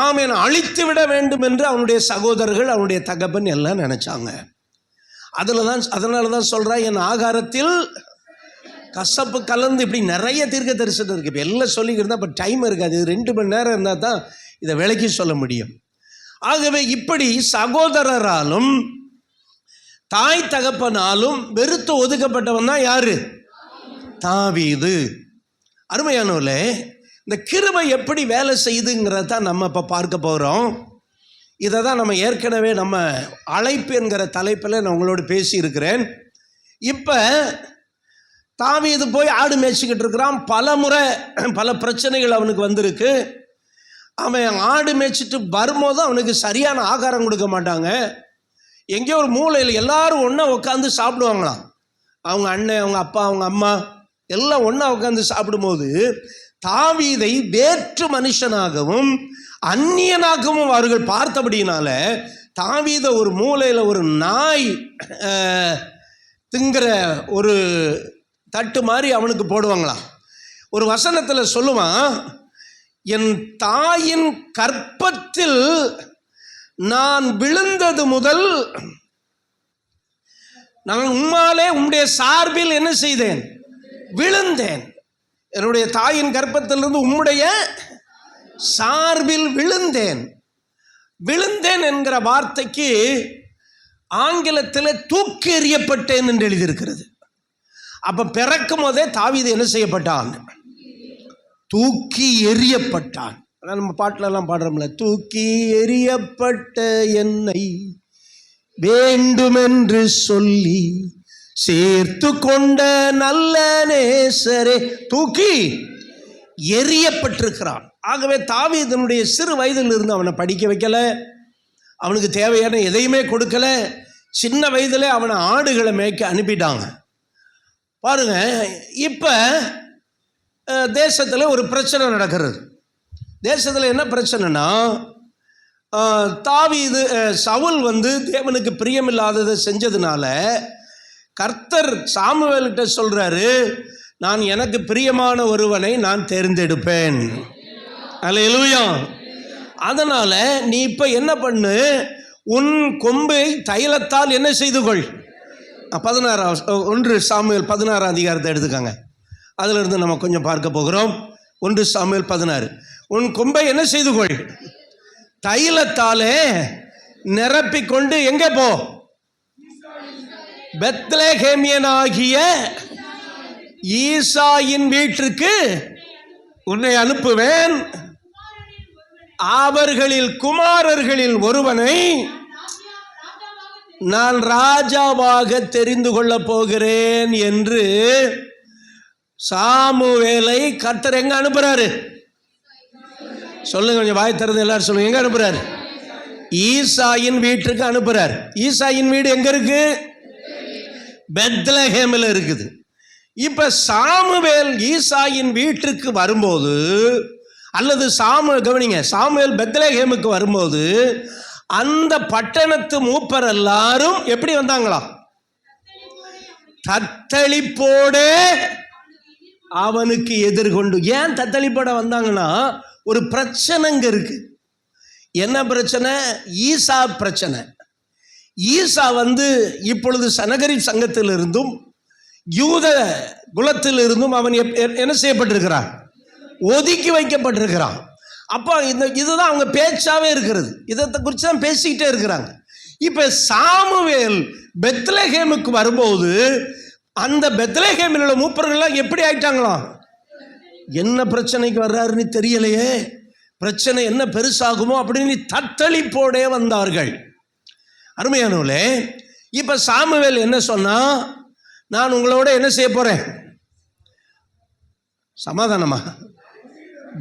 ஆமென் அழித்து விட வேண்டும் என்று அவனுடைய சகோதரர்கள் அவனுடைய தகப்பன் எல்லாம் நினைச்சாங்க. அதனால தான் சொல்கிறேன், என் ஆகாரத்தில் கசப்பு கலந்து, இப்படி நிறைய தீர்க்க தரிசனம் இருக்குது. இப்போ எல்லாம் சொல்லிக்கிட்டு இருந்தால் இப்போ டைம் இருக்காது, இது 2 மணி நேரம் இருந்தால் தான் இதை விளக்கி சொல்ல முடியும். ஆகவே இப்படி சகோதரராலும் தாய் தகப்பனாலும் வெறுத்து ஒதுக்கப்பட்டவன் தான் யாரு? தாவீது. அருமையானவர்களே, இந்த கிருபை எப்படி வேலை செய்யுதுங்கிறத தான் நம்ம இப்போ பார்க்க போகிறோம். இதை தான் நம்ம ஏற்கனவே நம்ம அழைப்பு என்கிற தலைப்பில் நான் உங்களோடு பேசியிருக்கிறேன். இப்போ தாவீது போய் ஆடு மேய்ச்சிக்கிட்டு இருக்கிறான். பல முறை பல பிரச்சனைகள் அவனுக்கு வந்திருக்கு. அவன் ஆடு மேய்ச்சிட்டு வரும்போது அவனுக்கு சரியான ஆகாரம் கொடுக்க மாட்டாங்க. எங்கேயோ ஒரு மூலையில் எல்லாரும் ஒன்றா உட்காந்து சாப்பிடுவாங்களாம். அவங்க அண்ணன், அவங்க அப்பா, அவங்க அம்மா எல்லாம் ஒன்றா உட்காந்து சாப்பிடும்போது தாவீதை வேற்று மனுஷனாகவும் அந்நியனாகவும் அவர்கள் பார்த்தபடினால தாவீதை ஒரு மூலையில் ஒரு நாய் திங்கிற ஒரு தட்டு மாதிரி அவனுக்கு போடுவாங்களாம். ஒரு வசனத்தில் சொல்லுவான், என் தாயின் கற்பத்தில் நான் விழுந்தது முதல் நான் உம்மாலே உம்முடைய சார்பில் என்ன செய்தேன், விழுந்தேன். என்னுடைய தாயின் கற்பத்திலிருந்து உம்முடைய சார்பில் விழுந்தேன். விழுந்தேன் என்கிற வார்த்தைக்கு ஆங்கிலத்தில் தூக்கி எறியப்பட்டேன் என்று எழுதியிருக்கிறது. அப்ப பிறக்கும் போதே தாவீது என்ன செய்யப்பட்டான், தூக்கி எறியப்பட்டான். நம்ம பாட்டுல எல்லாம் பாடுறோம்ல, தூக்கி எறியப்பட்ட என்னை வேண்டுமென்று சொல்லி சேர்த்து கொண்ட நல்ல நேசரே, தூக்கி எறியப்பட்டிருக்கிறான். ஆகவே தாவீதனுடைய சிறு வயதில் இருந்து அவனை படிக்க வைக்கல, அவனுக்கு தேவையான எதையுமே கொடுக்கல. சின்ன வயதில் அவனை ஆடுகளை மேய்க்க அனுப்பிட்டாங்க. பாருங்க, இப்போ தேசத்தில் ஒரு பிரச்சனை நடக்கிறது. தேசத்தில் என்ன பிரச்சனைனா, தாவீது சவுல் தேவனுக்கு பிரியமில்லாததை செஞ்சதுனால கர்த்தர் சாமுவேல்கிட்ட சொல்றாரு, நான் எனக்கு பிரியமான ஒருவனை நான் தேர்ந்தெடுப்பேன். அல்லேலூயா. அதனால நீ இப்ப என்ன பண்ணு, உன் கொம்பை தைலத்தால் என்ன செய்து கொள். 1 சாமுவேல் 16 அதிகாரத்தை எடுத்துக்காங்க. அதுல இருந்து நம்ம கொஞ்சம் பார்க்க போகிறோம். 1 சாமுவேல் 16. உன் கொம்பை என்ன செய்து கொள், தைலத்தாலே நிரப்பிக்கொண்டு எங்கே போ, பெத்லகேமியனாகிய ஈசாயின் வீட்டிற்கு உன்னை அனுப்புவேன். அவர்களில் குமாரர்களில் ஒருவனை நான் ராஜாவாக தெரிந்து கொள்ளப் போகிறேன் என்று சாமுவேலை கர்த்தர் எங்க அனுப்புறாரு சொல்லுங்க, கொஞ்சம் வாய் திறந்து எல்லாரும் சொல்லுங்க, எங்க அனுப்புறாரு? ஈசாயின் வீட்டுக்கு அனுப்புறார். ஈசாயின் வீடு எங்க இருக்கு? பெத்லகேமில் இருக்குது. இப்ப சாமுவேல் ஈசாயின் வீட்டுக்கு வரும்போது, அல்லது கவனிங்க, சாமுவேல் பெத்லகேமுக்கு வரும்போது அந்த பட்டணத்து மூப்பர் எல்லாரும் எப்படி வந்தாங்களா? தத்தளிப்போடு அவனுக்கு எதிர்கொண்டு. ஏன் தத்தளிப்போட வந்தாங்கன்னா, ஒரு பிரச்சனைங்க இருக்கு. என்ன பிரச்சனை? ஈசா பிரச்சனை. ஈசா இப்பொழுது சனகரிப் சங்கத்திலிருந்தும் யூத குலத்திலிருந்தும் அவன் என்ன செய்யப்பட்டிருக்கிறான்? ஒதுக்கி வைக்கப்பட்டிருக்கிறான். அப்போ இதுதான் அவங்க பேச்சாவே இருக்கிறது. இதை குறித்து தான் பேசிக்கிட்டே இருக்கிறாங்க. இப்போ சாமுவேல் பெத்லகேமுக்கு வரும்போது அந்த பெத்லகேமில் உள்ள மூப்பர்கள்லாம் எப்படி ஆயிட்டாங்களாம்? என்ன பிரச்சனைக்கு வர்றாருன்னு தெரியலையே, பிரச்சனை என்ன பெருசாகுமோ அப்படின்னு தத்தளிப்போடே வந்தார்கள். அருமையானவர்களே, இப்போ சாமுவேல் என்ன சொன்னா, நான் உங்களோட என்ன செய்ய போறேன்? சமாதானமா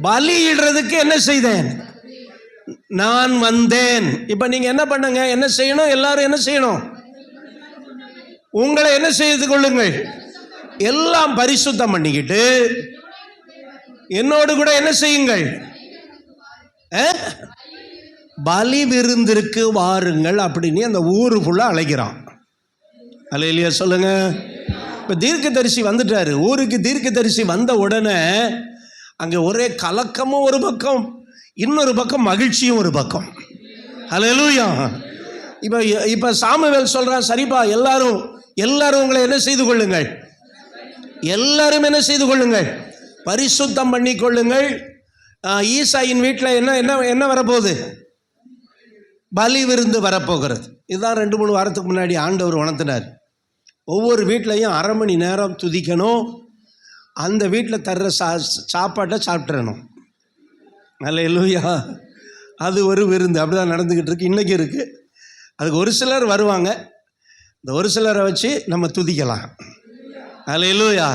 பலியிடுறதுக்கு என்ன செய்தேன்? நான் வந்தேன். இப்போ நீங்க என்ன பண்ணுங்க, என்ன செய்யணும்? எல்லாரும் என்ன செய்யணும்? உங்களை என்ன செய்து கொள்ளுங்கள், எல்லாம் பரிசுத்தம் பண்ணிக்கிட்டு என்னோடு கூட என்ன செய்யுங்கள்? பலி விருந்திற்கு வாருங்கள் அப்படின்னு அந்த ஊரு ஃபுல்லாக அழைக்கிறான். அல்லேலூயா சொல்லுங்க. இப்போ தீர்க்கதரிசி வந்துட்டாரு ஊருக்கு. தீர்க்கதரிசி வந்த உடனே அங்கே ஒரே கலக்கமும் ஒரு பக்கம், இன்னொரு பக்கம் மகிழ்ச்சியும் ஒரு பக்கம். அல்லேலூயா. இப்போ சாமுவேல் சொல்கிறான், சரிப்பா எல்லாரும் உங்களை என்ன செய்து கொள்ளுங்கள், எல்லாரும் என்ன செய்து கொள்ளுங்கள், பரிசுத்தம் பண்ணி கொள்ளுங்கள். ஈசாயின் வீட்டில் என்ன என்ன என்ன வரப்போகுது, பலி விருந்து வரப்போகிறது. இதுதான் 2-3 வாரத்துக்கு முன்னாடி ஆண்டவர் உணர்த்தினார். ஒவ்வொரு வீட்லையும் 1/2 மணி நேரம் துதிக்கணும், அந்த வீட்டில் தர்ற சாப்பாட்டை சாப்பிட்றணும். அல்லேலூயா. அது ஒரு விருந்து. அப்படி தான் நடந்துக்கிட்டு இருக்கு, இன்றைக்கி இருக்குது. அதுக்கு ஒரு சிலர் வருவாங்க, இந்த ஒரு சிலரை வச்சு நம்ம துதிக்கலாம். அல்லேலூயா.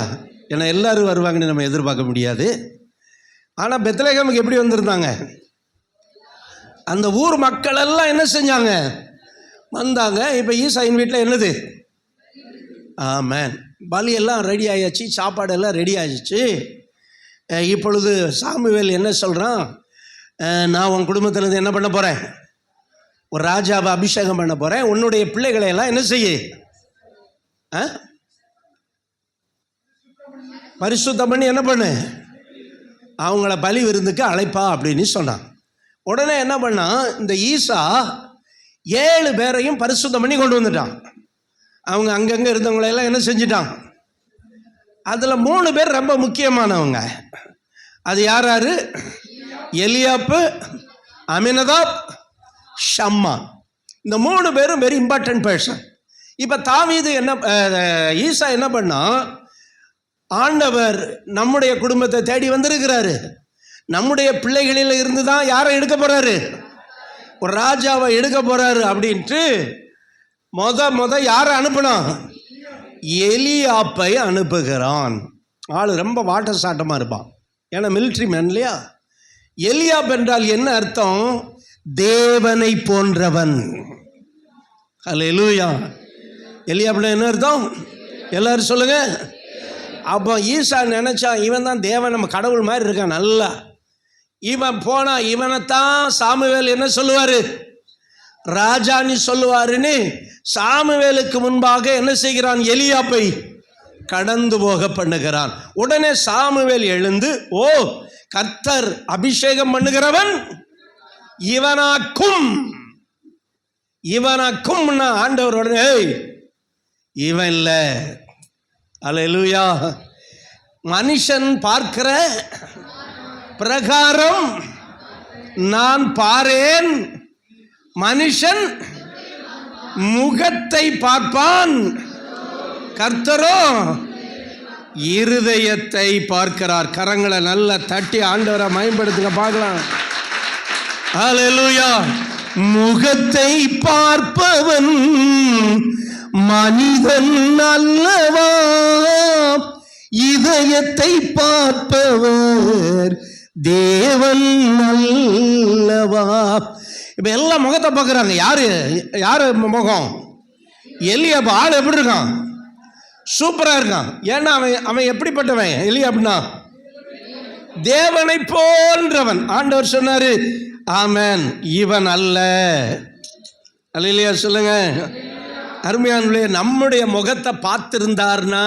ஏன்னா எல்லோரும் வருவாங்கன்னு நம்ம எதிர்பார்க்க முடியாது. ஆனால் பெத்லகேமுக்கு எப்படி வந்திருந்தாங்க, அந்த ஊர் மக்கள் எல்லாம் என்ன செஞ்சாங்க, வந்தாங்க. இப்போ ஈசாயின் வீட்டில் என்னது, ஆமென், பலி எல்லாம் ரெடி ஆகியாச்சு, சாப்பாடு எல்லாம் ரெடி ஆகிடுச்சு. இப்பொழுது சாமுவேல் என்ன சொல்கிறான், நான் உன் குடும்பத்திலேருந்து என்ன பண்ண போகிறேன், ஒரு ராஜாவை அபிஷேகம் பண்ண போகிறேன். உன்னுடைய பிள்ளைகளை எல்லாம் என்ன செய்ய, பரிசுத்தம் பண்ணி என்ன பண்ணு, அவங்கள பலி விருந்துக்கு அழைப்பா அப்படின்னு சொன்னான். உடனே என்ன பண்ணான், இந்த ஈசா 7 பேரையும் பரிசுத்தம் பண்ணி கொண்டு வந்துட்டான். அவங்க அங்கங்கே இருந்தவங்களெல்லாம் என்ன செஞ்சிட்டான். அதில் 3 பேர் ரொம்ப முக்கியமானவங்க. அது யார் யார், எலியாப்பு, அமினதாப், ஷம்மா. இந்த 3 பேரும் வெரி இம்பார்ட்டன்ட் பர்சன். இப்போ தாவீது ஈசா என்ன பண்ணா, ஆண்டவர் நம்முடைய குடும்பத்தை தேடி வந்திருக்கிறாரு, நம்முடைய பிள்ளைகளில் இருந்து தான் யாரை எடுக்க போகிறாரு, ஒரு ராஜாவை எடுக்க போகிறாரு அப்படின்ட்டு முத யாரை அனுப்பினான், எலியாப்பை அனுப்புகிறான். ஆள் ரொம்ப வாட்ட சாட்டமாக இருப்பான், ஏன்னா மிலிட்ரி மேன் இல்லையா. எலியாப் என்றால் என்ன அர்த்தம், தேவனை போன்றவன். அல்லேலூயா. எலியாப்னா என்ன அர்த்தம், எல்லாரும் சொல்லுங்க. அப்போ ஈசா நினச்சா, இவன் தான் தேவன், நம்ம கடவுள் மாதிரி இருக்கான் நல்லா. இவன் போனா இவனைத்தான் சாமுவேல் என்ன சொல்லுவார், ராஜான்னு சொல்லுவாருன்னு சாமுவேலுக்கு முன்பாக என்ன செய்கிறான், எலியாப்பை கடந்து போக பண்ணுகிறான். உடனே சாமுவேல் எழுந்து, ஓ கர்த்தர் அபிஷேகம் பண்ணுகிறவன் இவனாக்கும் ஆண்டவர் உடனே இவன் இல்லை. அல்லேலூயா. மனுஷன் பார்க்கிற பிரகாரம் நான் பாரேன், மனுஷன் முகத்தை பார்ப்பான், கர்த்தரோ இருதயத்தை பார்க்கிறார். கரங்களை நல்லா தட்டி ஆண்டவரை மயம்படுத்துங்க பார்க்கலாம். அல்லேலூயா. முகத்தை பார்ப்பவன் மனிதன் அல்லவா, இதயத்தை பார்ப்பவர் தேவன் அல்லவா. இப்ப எல்லாம் முகத்தை பார்க்குறாங்க. யாரு முகம், எலியாப். ஆள் எப்படி இருக்கான், சூப்பரா இருக்கான். ஏன்னா அவன் எப்படிப்பட்டவன், எலியாப்னா தேவனை போன்றவன். ஆண்டவர் சொன்னாரு, ஆமென், இவன் அல்ல. அல்லேலூயா சொல்லுங்க. அருமையானவர்களே, நம்முடைய முகத்தை பார்த்துருந்தார்னா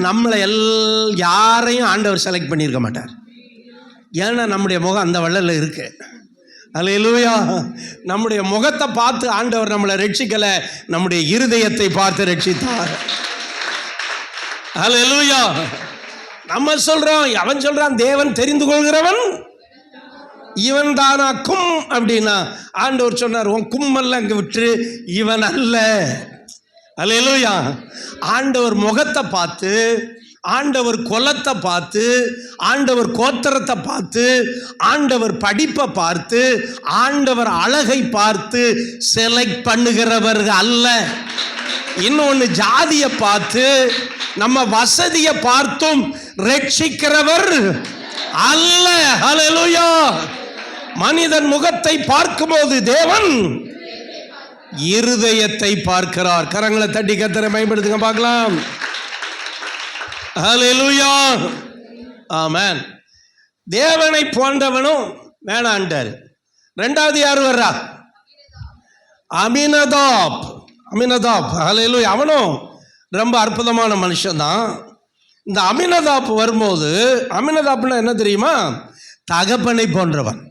நம்மளை யாரையும் ஆண்டவர் செலக்ட் பண்ணியிருக்க மாட்டார். ஏன்னா நம்முடைய முகம் அந்த வள்ளல இருக்கு. அல்லேலூயா. நம்முடைய முகத்தை பார்த்து ஆண்டவர் நம்மளை ரட்சிக்கலை, நம்முடைய இருதயத்தை பார்த்து ரட்சித்தார். அல்லேலூயா. நம்ம சொல்றோம், அவன் சொல்றான் தேவன் தெரிந்து கொள்கிறவன் இவன் தானாக்கும் அப்படின்னா, ஆண்டவர் சொன்னார் உன் கும்மெல்லாம் அங்கே விட்டு இவன் அல்ல. அல்லேலூயா. ஆண்டவர் முகத்தை பார்த்து, ஆண்டவர் குலத்தை பார்த்து, ஆண்டவர் கோத்திரத்தை பார்த்து, ஆண்டவர் படிப்பை பார்த்து, ஆண்டவர் அழகை பார்த்து செலக்ட் பண்ணுகிறவர் அல்ல. இன்னொன்று ஜாதியை பார்த்து, நம்ம வசதியை பார்த்தும் ரட்சிக்கிறவர் அல்ல. ஹல்லேலூயா. மனிதன் முகத்தை பார்க்கும்போது தேவன் இருதயத்தை பார்க்கிறார். கரங்களை தட்டி கர்த்தரை மகிமைப்படுத்துங்க பார்க்கலாம். ஹல்லேலூயா. ஆமென். தேவனை போன்றவனும் வேணான்ட்டார், ரெண்டாவது யார் வர்றா? அமினதாப். அமினதாப், ஹல்லேலூயா. அவனும் ரொம்ப அற்புதமான மனுஷன்தான். இந்த அமினதாப் வரும்போது, அமினதாப்னா என்ன தெரியுமா? தகப்பனை போன்றவன்.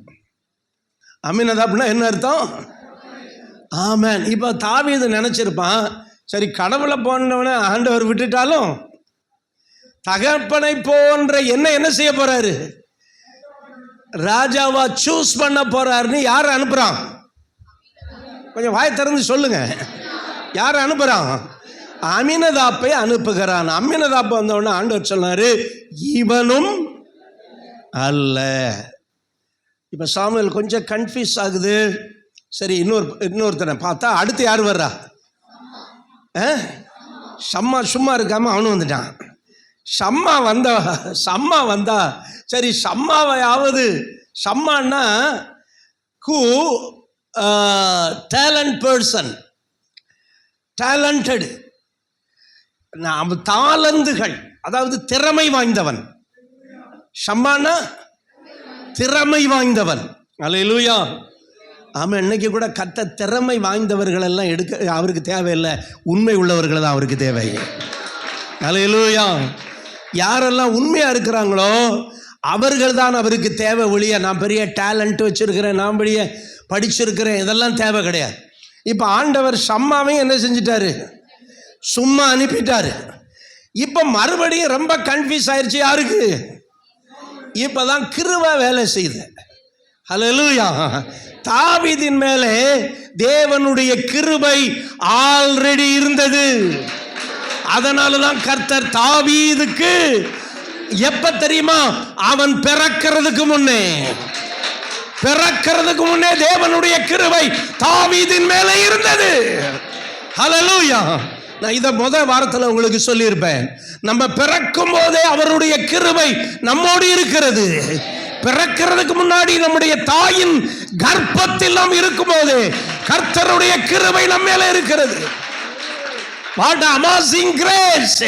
அமினதாப்னா என்ன அர்த்தம்? ஆமென். இப்போ தாவீது நினைச்சிருப்பான், சரி கடவுளை போன்றவனை ஆண்டவர் விட்டுட்டாலும் தகப்பனை போன்ற என்ன செய்ய போறாரு? ராஜாவா சூஸ் பண்ண போறாருன்னு யார் அனுப்புறான்? கொஞ்சம் வாய் திறந்து சொல்லுங்க. யார் அனுப்புறான்? அமினதாப்பை அனுப்புகிறான். அமினதாப்பை வந்தவொடனே ஆண்டவர் சொன்னாரு, இவனும் அல்ல. இப்போ சாமுவேல் கொஞ்சம் கன்ஃபியூஸ் ஆகுது. சரி, இன்னொருத்தனை பார்த்தா அடுத்து யார் வர்றா? சும்மா இருக்காம அவனும் வந்துட்டான். சம்மா வந்தா சரி, சம்மாவையாவது, சம்மான்னா ஹூ டேலண்ட் பர்சன், டேலண்டட், தாளந்துகள், அதாவது திறமை வாய்ந்தவன். சம்மானா திறமை வாய்ந்தவன். அல்லேலூயா. ஆமாம். இன்னைக்கு கூட திறமை வாய்ந்தவர்கள் எல்லாம் எடுக்க அவருக்கு தேவையில்லை, உண்மை உள்ளவர்கள் தான் அவருக்கு தேவை. அல்லேலூயா. யாரெல்லாம் உண்மையாக இருக்கிறாங்களோ அவர்கள் தான் அவருக்கு தேவை. ஒழிய நான் பெரிய டேலண்ட் வச்சுருக்கிறேன், நான் பெரிய படிச்சிருக்கிறேன், இதெல்லாம் தேவை கிடையாது. இப்போ ஆண்டவர் சம்மாவையும் என்ன செஞ்சிட்டாரு? சும்மா அனுப்பிட்டாரு. இப்போ மறுபடியும் ரொம்ப கன்ஃபியூஸ் ஆயிடுச்சு. யாருக்கு? இப்போதான் கிருபை வேலை செய்யுது. ஹல்லேலூயா. தாவீதின் மேலே தேவனுடைய கிருபை ஆல்ரெடி இருந்தது. அதனால தான் கர்த்தர் தாவீதுக்கு எப்ப தெரியுமா? அவன் பிறக்கிறதுக்கு முன்னே தேவனுடைய கிருபை தாவீதின் மேலே இருந்தது. ஹல்லேலூயா. நான் இதை முதல் வாரத்தில் உங்களுக்கு சொல்லியிருப்பேன். நம்ம பிறக்கும் போதே அவருடைய கிருபை நம்மோடு இருக்கிறது. பிறக்கிறதுக்கு முன்னாடி நம்முடைய தாயின் கர்ப்பத்தில் நாம் இருக்கும் போது கர்த்தருடைய கிருபை நம்ம மேல இருக்கிறது. What amazing grace!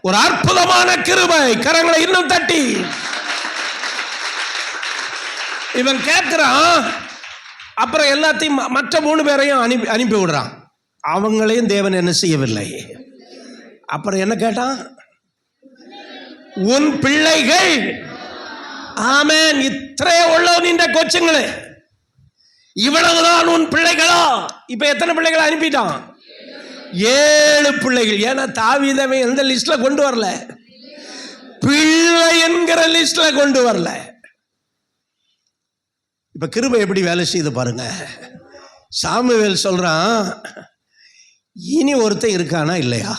ஒரு அற்புதமான கிருபை. கரங்களை இன்னும் தட்டி. இவன் கேட்கிறான், அப்புறம் எல்லாத்தையும் மற்ற 3 பேரையும் அனுப்பி விடுறான். அவங்களையும் தேவன் என்ன செய்யவில்லை. அப்புறம் என்ன கேட்டான்? உன் பிள்ளைகள். ஆமென். இത്രേ ഉള്ളൂ നിന്റെ കൊച്ചുങ്ങള്, இவ்வளவுதான் உன் பிள்ளைகளா? இப்ப எத்தனை பிள்ளைகளை அனுப்பிட்டான்? 7 பிள்ளைகள். ஏன்னா தாவீதை எந்த லிஸ்ட்ல கொண்டு வரல, பிள்ளை என்கிற லிஸ்ட்ல கொண்டு வரல. இப்ப கிருபை எப்படி வேலை செய்து பாருங்க. சாமுவேல் சொல்றான், இனி ஒருத்தன் இருக்கானா இல்லையா?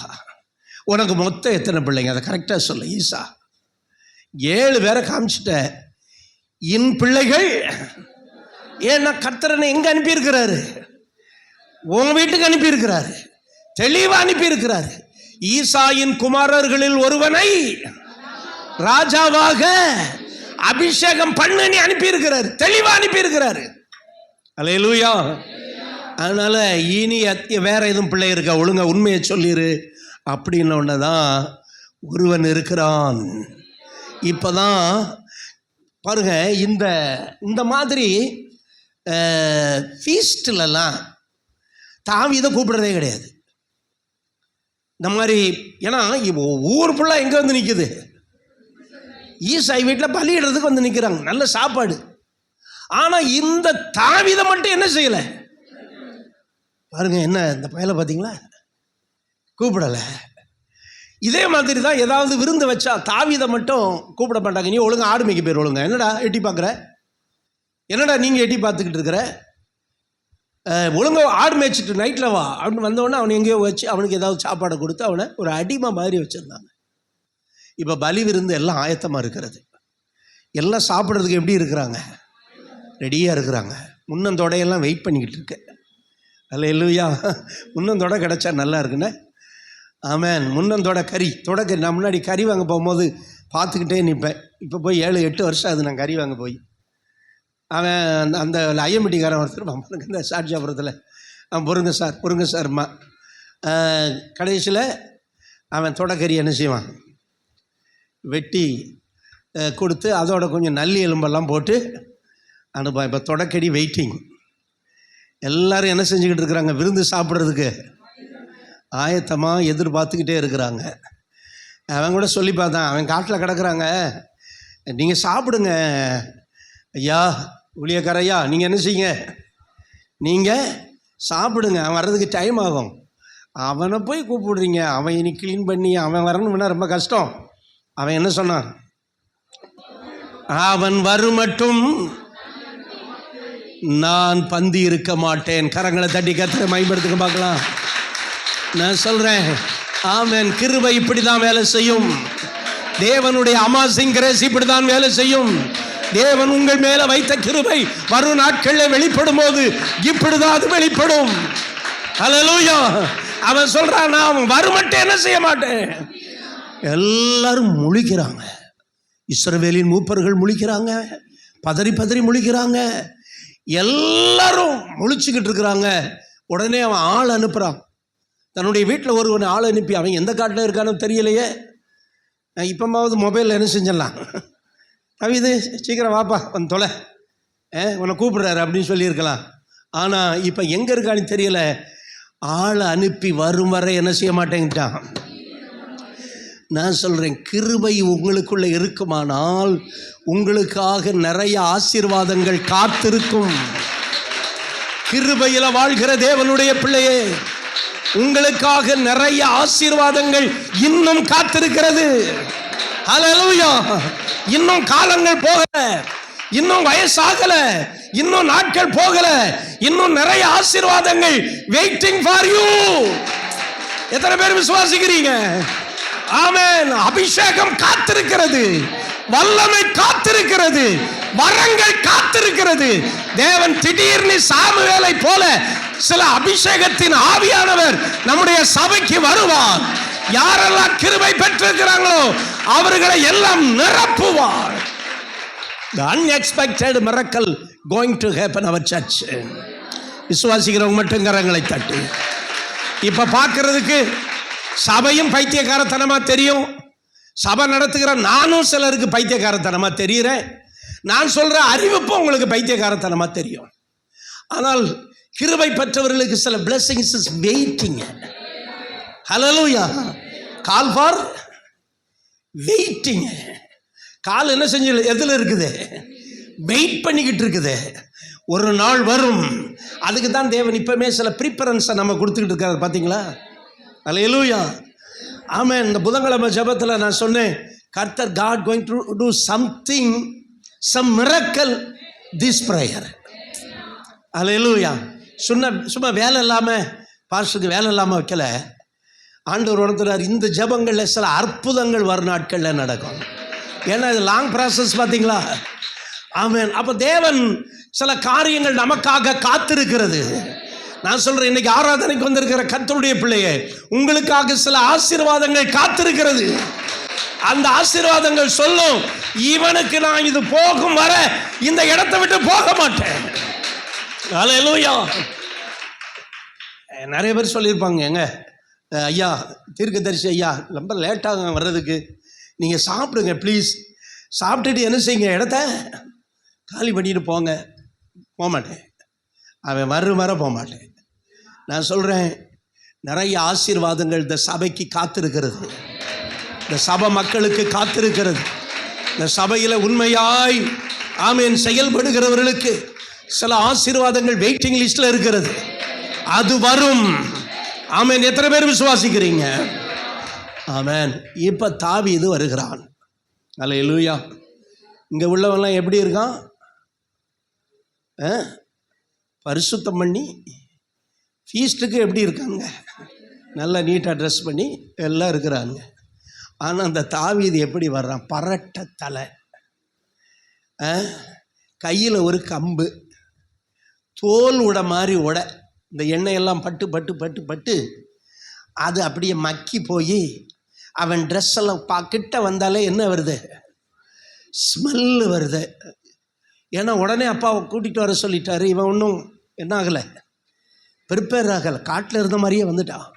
உனக்கு மொத்தம் எத்தனை பிள்ளைங்க? அதை கரெக்டா சொல்ல. ஈசா 7 பேரை காமிச்சிட்ட. என் பிள்ளைகள். ஏன்னா கர்த்தரனை எங்க அனுப்பியிருக்கிறாரு? உங்க வீட்டுக்கு அனுப்பியிருக்கிறாரு. தெளிவா அனுப்பியிருக்கிறாரு. ஈசாயின் குமாரர்களில் ஒருவனை ராஜாவாக அபிஷேகம் பண்ணி அனுப்பியிருக்கிறாரு. தெளிவா அனுப்பியிருக்கிறாரு. அல்லேலூயா. அதனால இனி வேற எதுவும் பிள்ளை இருக்கா? ஒழுங்கா உண்மையை சொல்லிரு அப்படின்னு ஒன்றுதான் ஒருவன் இருக்கிறான். இப்போதான் பாருங்க, இந்த மாதிரி ஃபீஸ்ட்லலாம் தாவீதை கூப்பிடுறதே கிடையாது. இந்த மாதிரி, ஏன்னா ஊர் ஃபுல்லாக எங்கே வந்து நிற்குது? ஈசாய் வீட்டில் பலியிடுறதுக்கு வந்து நிற்கிறாங்க, நல்ல சாப்பாடு. ஆனால் இந்த தாவீதை மட்டும் என்ன செய்யலை பாருங்க. என்ன இந்த பயலை பார்த்தீங்களா? கூப்பிடலை. இதே மாதிரி தான் ஏதாவது விருந்து வச்சா தாவீதை மட்டும் கூப்பிட மாட்டாங்க. நீ ஒழுங்கா ஆடு மேய்க்க பேர் ஒழுங்க. என்னடா எட்டி பார்க்குற? என்னடா நீங்கள் எட்டி பார்த்துக்கிட்டு இருக்கிற? ஒழுங்கா ஆடு மேய்ச்சிட்டு நைட்டில் வா அப்படின்னு வந்தவொடனே அவனை எங்கேயோ வச்சு அவனுக்கு ஏதாவது சாப்பாடை கொடுத்து அவனை ஒரு அடிமை மாதிரி வச்சுருந்தாங்க. இப்போ பலி விருந்து எல்லாம் ஆயத்தமாக இருக்கிறது. எல்லாம் சாப்பிட்றதுக்கு எப்படி இருக்கிறாங்க? ரெடியாக இருக்கிறாங்க. முன்னந்தொடையெல்லாம் வெயிட் பண்ணிக்கிட்டு இருக்கு. அல்லேலூயா. முன்னந்தொடை கிடச்சா நல்லா இருக்குண்ணே. ஆமென். முன்னந்தொடை கறி. நான் முன்னாடி கறி வாங்க போகும்போது பார்த்துக்கிட்டே நிற்பேன். இப்போ போய் 7-8 வருஷம் அது நான் கறி வாங்க போய். அவன் அந்த ஐயம்பட்டிக்காரன் ஒருத்தர் இந்த சாட்சியாபுரத்தில் அவன் பொறுங்க சார்மா கடைசியில் அவன் தொடக்கறி என்ன செய்வான்? வெட்டி கொடுத்து அதோட கொஞ்சம் நல்லி எலும்பெல்லாம் போட்டு அனுபவம். இப்போ தொடக்கடி வெயிட்டிங். எல்லோரும் என்ன செஞ்சுக்கிட்டு இருக்கிறாங்க? விருந்து சாப்பிட்றதுக்கு ஆயத்தமாக எதிர்பார்த்துக்கிட்டே இருக்கிறாங்க. அவன் கூட சொல்லி பார்த்தான், அவன் காட்டில் கிடக்குறாங்க, நீங்கள் சாப்பிடுங்க ஐயா, ஊழியக்காரையா, நீங்கள் என்ன செய்யுங்க, நீங்கள் சாப்பிடுங்க, அவன் வர்றதுக்கு டைம் ஆகும். அவனை போய் கூப்பிடுறீங்க, அவன் இனி க்ளீன் பண்ணி அவன் வரணும்னா ரொம்ப கஷ்டம். அவன் என்ன சொன்னான்? அவன் வரும் மட்டும் நான் பந்தி இருக்க மாட்டேன். கரங்களை தட்டி கர்த்தரை மகிமைப்படுத்துங்க பார்க்கலாம். நான் சொல்கிறேன், ஆமென். கிருபை இப்படி தான் வேலை செய்யும். தேவனுடைய அமாசிங் கிரேஸ் இப்படி தான் வேலை செய்யும். தேவன் உங்கள் மேலே வைத்த கிருபை வரும் நாட்களில் வெளிப்படும் போது இப்படிதான் அது வெளிப்படும். ஹல்லேலூயா. அவன் சொல்றான், நான் வருமட்டும் என்ன செய்ய மாட்டேன். எல்லாரும் முழிக்கிறாங்க. இஸ்ரவேலின் மூப்பர்கள் முழிக்கிறாங்க, பதறி பதறி முழிக்கிறாங்க, எல்லாரும் முழிச்சுக்கிட்டு இருக்கிறாங்க. உடனே அவன் ஆள் அனுப்புகிறான். தன்னுடைய வீட்டில் ஒருவன் ஆள் அனுப்பி, அவன் எந்த காட்டில் இருக்கான்னு தெரியலையே, இப்போமாவது மொபைலில் என்ன செஞ்சிடலாம், இது சீக்கிரம் வாப்பா வந்து தொலை, உன்னை கூப்பிடுறாரு அப்படின்னு சொல்லியிருக்கலாம். ஆனால் இப்போ எங்கே இருக்கான்னு தெரியல. ஆளை அனுப்பி வரும் வரை என்ன செய்ய மாட்டேங்கிட்டான். நான் சொல்கிறேன், கிருபை உங்களுக்குள்ளே இருக்குமானால் உங்களுக்காக நிறைய ஆசீர்வாதங்கள் காத்திருக்கும். கிருபையில் வாழ்கிற தேவனுடைய பிள்ளையே, உங்களுக்காக நிறைய ஆசீர்வாதங்கள் இன்னும் காத்திருக்கிறது. ஹல்லேலூயா. இன்னும் காலங்கள் போகல, இன்னும் வயசாகல, இன்னும் நாட்கள் போகல, இன்னும் நிறைய ஆசீர்வாதங்கள் வெயிட்டிங் ஃபார் யூ. எத்தனை பேர் விசுவாசிக்கிறீங்க? ஆமென். அபிஷேகம் காத்திருக்கிறது, வல்லமை காத்திருக்கிறது, வரங்கள் காத்திருக்கிறது. தேவன் திடீர்னு சாமுவேலை போல சில அபிஷேகத்தின் ஆவியானவர் நம்முடைய சபைக்கு வருவார். யாரெல்லாம் கிருபை பெற்றிருக்கிறாங்களோ அவர்களை எல்லாம் நிரப்புவார். The unexpected miracle going to happen our church. விசுவாசிக்கிறவங்க மட்டும் கரங்களை தட்டு. இப்ப பார்க்கிறதுக்கு சபையும் பைத்தியக்காரத்தனமா தெரியும், சபை நடத்துகிற நானும் சிலருக்கு பைத்தியக்காரத்தனமா தெரிகிறேன், நான் சொல்ற அறிவிப்பும் உங்களுக்கு பைத்தியக்காரத்தனமா தெரியும். ஆனால் கிருபை பெற்றவர்களுக்கு சில blessings is waiting. Hallelujah. Call for waiting. Call என்ன செஞ்சு எதில் இருக்குது? வெயிட் பண்ணிக்கிட்டு இருக்குது. ஒரு நாள் வரும். அதுக்கு தான் தேவன் இப்பவுமே சில ப்ரிஃபரன்ஸை நம்ம கொடுத்துக்கிட்டு இருக்காரு. பார்த்தீங்களா? ஹல்லேலூயா. ஆமென். இந்த புதன்கிழமை ஜெபத்தில் நான் சொன்னேன், கர்த்தர் God going to do something, some miracle this prayer. Hallelujah. சும்மா வேலை இல்லாமல், பாஸ்டருக்கு வேலை இல்லாமல் வைக்கல. ஆண்டவர் உணர்த்துறார், இந்த ஜெபங்களில் சில அற்புதங்கள் வரும் நாட்களில் நடக்கும். ஏன்னா இது லாங் ப்ராசஸ். பார்த்தீங்களா? ஆமென். அப்போ தேவன் சில காரியங்கள் நமக்காக காத்திருக்கிறது. நான் சொல்கிறேன், இன்னைக்கு ஆராதனைக்கு வந்திருக்கிற கர்த்தருடைய பிள்ளையே, உங்களுக்காக சில ஆசீர்வாதங்கள் காத்திருக்கிறது. அந்த ஆசீர்வாதங்கள் சொல்லும், இவனுக்கு நான் இது போகும் வர இந்த இடத்தை விட்டு போக மாட்டேன். ஹல்லேலூயா. நிறைய பேர் சொல்லியிருப்பாங்க, எங்க ஐயா தீர்க்கதரிசி ஐயா ரொம்ப லேட்டாக வர்றதுக்கு, நீங்கள் சாப்பிடுங்க ப்ளீஸ், சாப்பிட்டுட்டு என்ன செய்யுங்க, இடத்த காலி பண்ணிட்டு போங்க. போக மாட்டேன், அவன் வரும் வர போக மாட்டேன். நான் சொல்கிறேன், நிறைய ஆசீர்வாதங்கள் இந்த சபைக்கு காத்திருக்கிறது, இந்த சபை மக்களுக்கு காத்திருக்கிறது. இந்த சபையில் உண்மையாய் ஆமென் செயல்படுகிறவர்களுக்கு சில ஆசீர்வாதங்கள் வெயிட்டிங் லிஸ்ட்டில் இருக்கிறது. அது வரும். ஆமென். எத்தனை பேர் விசுவாசிக்கிறீங்க? ஆமென். இப்போ தாவீது வருகிறான். ஹல்லேலூயா. இங்கே உள்ளவன்லாம் எப்படி இருக்கான்? பரிசுத்தம் பண்ணி ஃபீஸ்ட்டுக்கு எப்படி இருக்காங்க? நல்லா நீட்டாக ட்ரெஸ் பண்ணி எல்லாம் இருக்கிறாங்க. ஆனால் அந்த தாவீது எப்படி வர்றான்? பரட்ட தலை, கையில் ஒரு கம்பு, தோல் உட மாதிரி உட, இந்த எண்ணெயெல்லாம் பட்டு பட்டு பட்டு பட்டு அது அப்படியே மக்கி போய் அவன் ட்ரெஸ் எல்லாம் கிட்ட வந்தாலே என்ன வருது? ஸ்மெல்லு வருது. ஏன்னா உடனே அப்பாவை கூட்டிகிட்டு வர சொல்லிட்டாரு. இவன் ஒன்றும் என்ன ஆகலை, ப்ரிப்பேர் ஆகலை, காட்டில் இருந்த மாதிரியே வந்துட்டான்.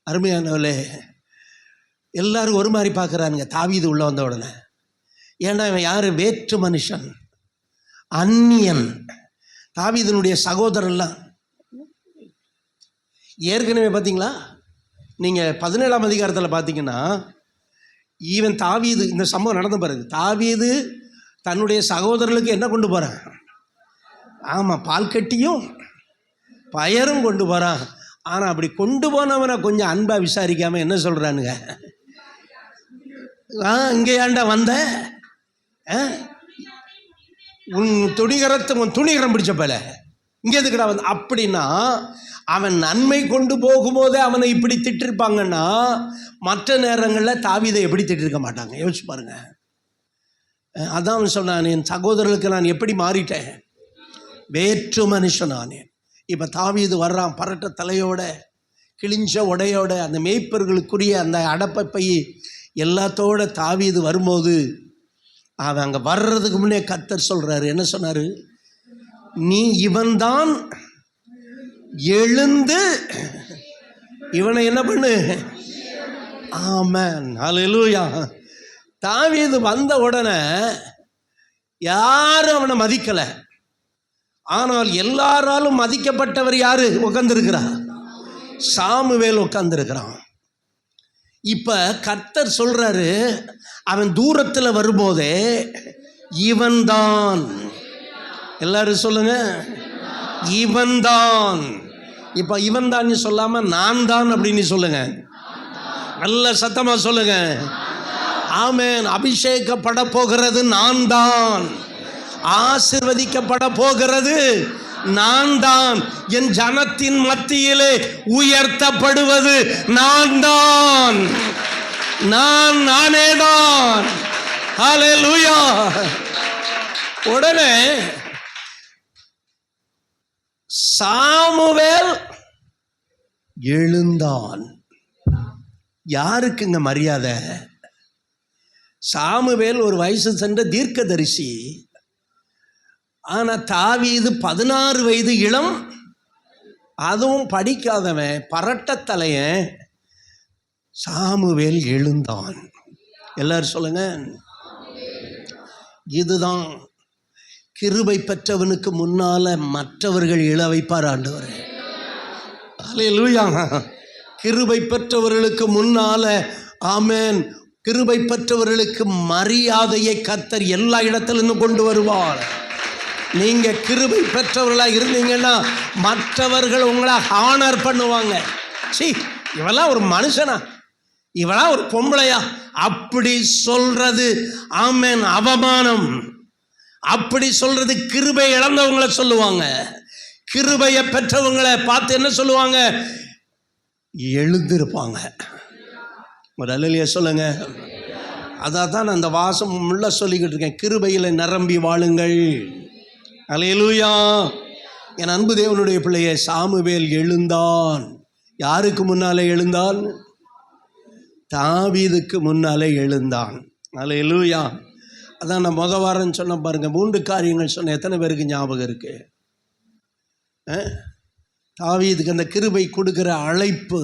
அருமையானவளே, எல்லாரும் ஒரு மாதிரி பார்க்குறானுங்க தாவீது உள்ளே வந்த உடனே. ஏன்னா இவன் யார்? வேற்று மனுஷன். அந்நியன். தாவீதினுடைய சகோதரர்லாம் ஏற்கனவே பார்த்தீங்களா, நீங்கள் 17ஆம் அதிகாரத்தில் பார்த்தீங்கன்னா, ஈவன் தாவீது, இந்த சம்பவம் நடந்த பிறகு தாவீது தன்னுடைய சகோதரர்களுக்கு என்ன கொண்டு போகிறான்? ஆமாம், பால் கட்டியும் பயரும் கொண்டு போகிறான். ஆனால் அப்படி கொண்டு போனவனை கொஞ்சம் அன்பாக விசாரிக்காமல் என்ன சொல்கிறானுங்க, இங்கே ஏன்டா வந்த, உன் துணிகரம் பிடிச்ச போல இங்கே எதுக்குடா வந்து அப்படின்னா, அவன் நன்மை கொண்டு போகும்போதே அவனை இப்படி திட்டிருப்பாங்கன்னா மற்ற நேரங்களில் தாவீதை எப்படி திட்டிருக்க மாட்டாங்க. யோசிச்சு பாருங்க. அதான் அவன் சொன்னான், என் சகோதரர்களுக்கு நான் எப்படி மாறிட்டேன், வேற்று மனுஷன் ஆனேன். இப்போ தாவீது வர்றான் பரட்ட தலையோட, கிழிஞ்ச உடையோட, அந்த மேய்ப்பர்களுக்குரிய அந்த அடப்பை எல்லாத்தோட தாவீது வரும்போது அவன் அங்கே வர்றதுக்கு முன்னே கர்த்தர் சொல்கிறாரு, என்ன சொன்னார்? நீ இவன்தான், எழுந்து இவனை என்ன பண்ணு. ஆமென், ஹல்லேலூயா. தாவீது வந்த உடனே யாரும் அவனை மதிக்கலை. ஆனால் எல்லாராலும் மதிக்கப்பட்டவர் யாரு உட்கார்ந்திருக்கிறார்? சாமுவேல் உட்கார்ந்திருக்கிறான். இப்ப கர்த்தர் சொல்றாரு, அவன் தூரத்தில் வரும்போதே இவன்தான். எல்லாரும் சொல்லுங்க, இவன்தான். இப்ப இவன் தான் சொல்லாம நான் தான் அப்படின்னு சொல்லுங்க. நல்ல சத்தமா சொல்லுங்க. ஆமென். அபிஷேகப்பட போகிறது நான் தான், ஆசீர்வதிக்கப்பட போகிறது நான் தான், என் ஜனத்தின் மத்தியிலே உயர்த்தப்படுவது நான் தான், நானே தான். ஹல்லேலூயா. உடனே சாமுவேல் எழுந்தான். யாருக்குங்க மரியாதை? சாமுவேல் ஒரு வயசு சென்ற தீர்க்கதரிசி. ஆனால் தாவீது 16 வயது இளம், அதுவும் படிக்காதவன், பரட்டத்தலையன். சாமுவேல் எழுந்தான். எல்லாரும் சொல்லுங்க. இதுதான் கிருபை பெற்றவனுக்கு முன்னால மற்றவர்கள் எழ வைப்பார் ஆண்டவர். அல்லேலூயா. கிருபை பெற்றவர்களுக்கு முன்னால, ஆமென், கிருபை பெற்றவர்களுக்கு மரியாதையை கர்த்தர் எல்லா இடத்திலிருந்தும் கொண்டு வருவார். நீங்க கிருபை பெற்றவர்களாக இருந்தீங்கன்னா மற்றவர்கள் உங்களை ஹானர் பண்ணுவாங்க. சீ, இவெல்லாம் ஒரு மனுஷனா, இவெல்லாம் ஒரு பொம்பளையா அப்படி சொல்றது, ஆமென், அவமானம். அப்படி சொல்றது கிருபை இழந்தவங்களை சொல்லுவாங்க. கிருபையை பெற்றவங்களை பார்த்து என்ன சொல்லுவாங்க? எழுந்திருப்பாங்க. ஒரு அல்லேலூயா சொல்லுங்க. அதான் அந்த வாசம் உள்ள சொல்லிக்கிட்டு இருக்கேன், கிருபையில் நிரம்பி வாழுங்கள். அல்லேலூயா. என் அன்பு தேவனுடைய பிள்ளையே, சாமுவேல் எழுந்தான். யாருக்கு முன்னாலே எழுந்தான்? தாவீதுக்கு முன்னாலே எழுந்தான். அல்லேலூயா. அதான் நான் முத வாரம் சொன்ன பாருங்க, 3 காரியங்கள் சொன்ன. எத்தனை பேருக்கு ஞாபகம் இருக்கு? தாவீதுக்கு அந்த கிருபை கொடுக்கிற அழைப்பு,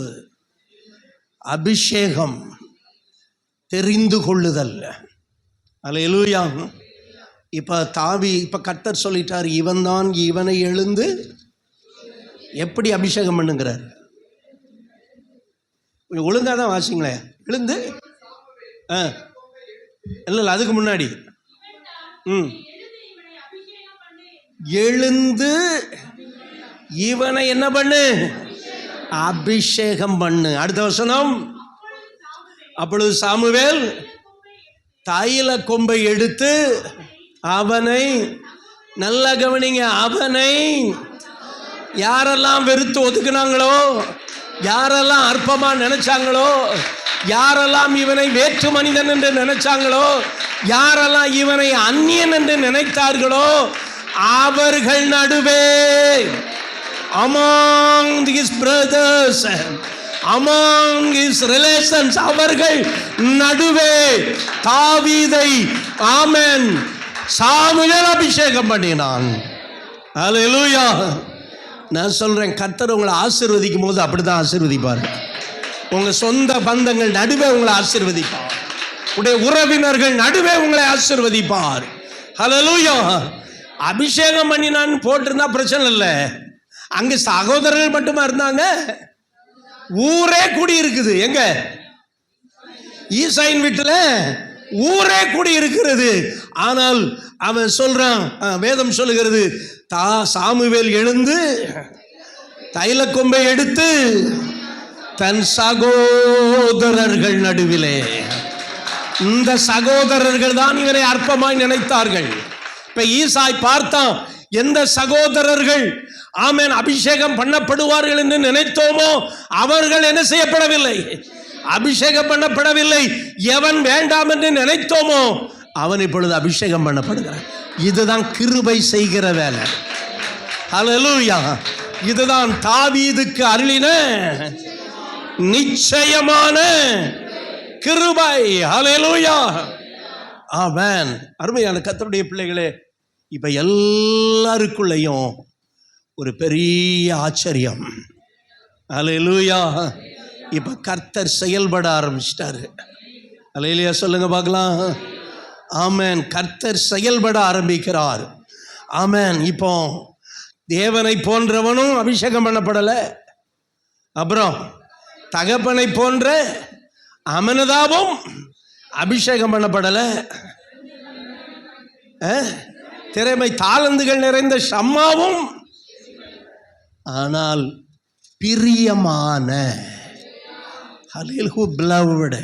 அபிஷேகம், தெரிந்து கொள்ளுதல். அல்லேலூயா. இப்போ கர்த்தர் சொல்லிட்டார், இவன் தான், இவனை எழுந்து எப்படி அபிஷேகம் பண்ணுங்கிறார். ஒழுங்காக தான் வாசிங்களேன். எழுந்து இல்லை, அதுக்கு முன்னாடி எழுந்து இவனை என்ன பண்ணு? அபிஷேகம் பண்ணு. அடுத்த வசனம், அப்பொழுது சாமுவேல் தைல கொம்பை எடுத்து அவனை, நல்ல கவனிங்க, அவனை யாரெல்லாம் வெறுத்து ஒதுக்குனாங்களோ, யாரெல்லாம் அற்பமா நினைச்சாங்களோ, யாரெல்லாம் இவனை வேற்று மனிதன் என்று நினைச்சாங்களோ, யாரெல்லாம் இவனை அந்நியன் என்று நினைத்தார்களோ, அவர்கள் நடுவே, among his brothers, among his relations, அவர்கள் நடுவே தாவீதை, ஆமென், சாமுவேல் அபிஷேகம் பண்ணினான். அல்லேலூயா. நான் சொல்றேன், கர்த்தர் உங்களை ஆசீர்வதிக்கும் போது அப்படிதான் ஆசீர்வதிப்பார். உங்க சொந்த பந்தங்கள் நடுவே உங்களை ஆசீர்வதிப்பார். உடைய உறவினர்கள் நடுவே உங்களை ஆசீர்வதிப்பார். ஹல்லேலூயா. அபிஷேகம் பண்ணினான்னு போட்டிருந்தா பிரச்சனை இல்லை. அங்க சகோதரர்கள் மட்டுமா இருந்தாங்க, ஊரே கூடி இருக்குது. எங்க? ஈசாயின் வீட்டுல ஊரே கூடி இருக்கிறது. ஆனால் அவன் சொல்றான், வேதம் சொல்லுகிறது, சாமுவேல் எழுந்து தைல கொம்பை எடுத்து தன் சகோதரர்கள் நடுவிலே, இந்த சகோதரர்கள் தான் இவரை அற்பமாய் நினைத்தார்கள். இப்ப ஈசாய் பார்த்தான், எந்த சகோதரர்கள் ஆமென் அபிஷேகம் பண்ணப்படுவார்கள் என்று நினைத்தோமோ அவர்கள் என்ன செய்யப்படவில்லை, அபிஷேகம் பண்ணப்படவில்லை. எவன் வேண்டாம் என்று நினைத்தோமோ அவன் இப்பொழுது அபிஷேகம் பண்ணப்படுகிறான். இதுதான் கிருபை செய்கிற வேலை. ஹல்லேலூயா. இதுதான் தாவீதுக்கு அருளின நிச்சயமான கிருபை. ஹல்லேலூயா. ஆமென். அருமையான கர்த்தருடைய பிள்ளைகளே, இப்ப எல்லாருக்குள்ளேயும் ஒரு பெரிய ஆச்சரியம். ஹல்லேலூயா. இப்ப கர்த்தர் செயல்பட ஆரம்பிச்சிட்டாரு. ஹல்லேலூயா சொல்லுங்க பார்க்கலாம். ஆமென். கர்த்தர் செயல்பட ஆரம்பிக்கிறார். ஆமென். இப்போ தேவனை போன்றவனும் அபிஷேகம் பண்ணப்படலை, அப்புறம் தகப்பனை போன்ற அமனதாவும் அபிஷேகம் பண்ணப்படலை, திறமை தாளந்துகள் நிறைந்த ஷம்மாவும், ஆனால் பிரியமான, who beloved.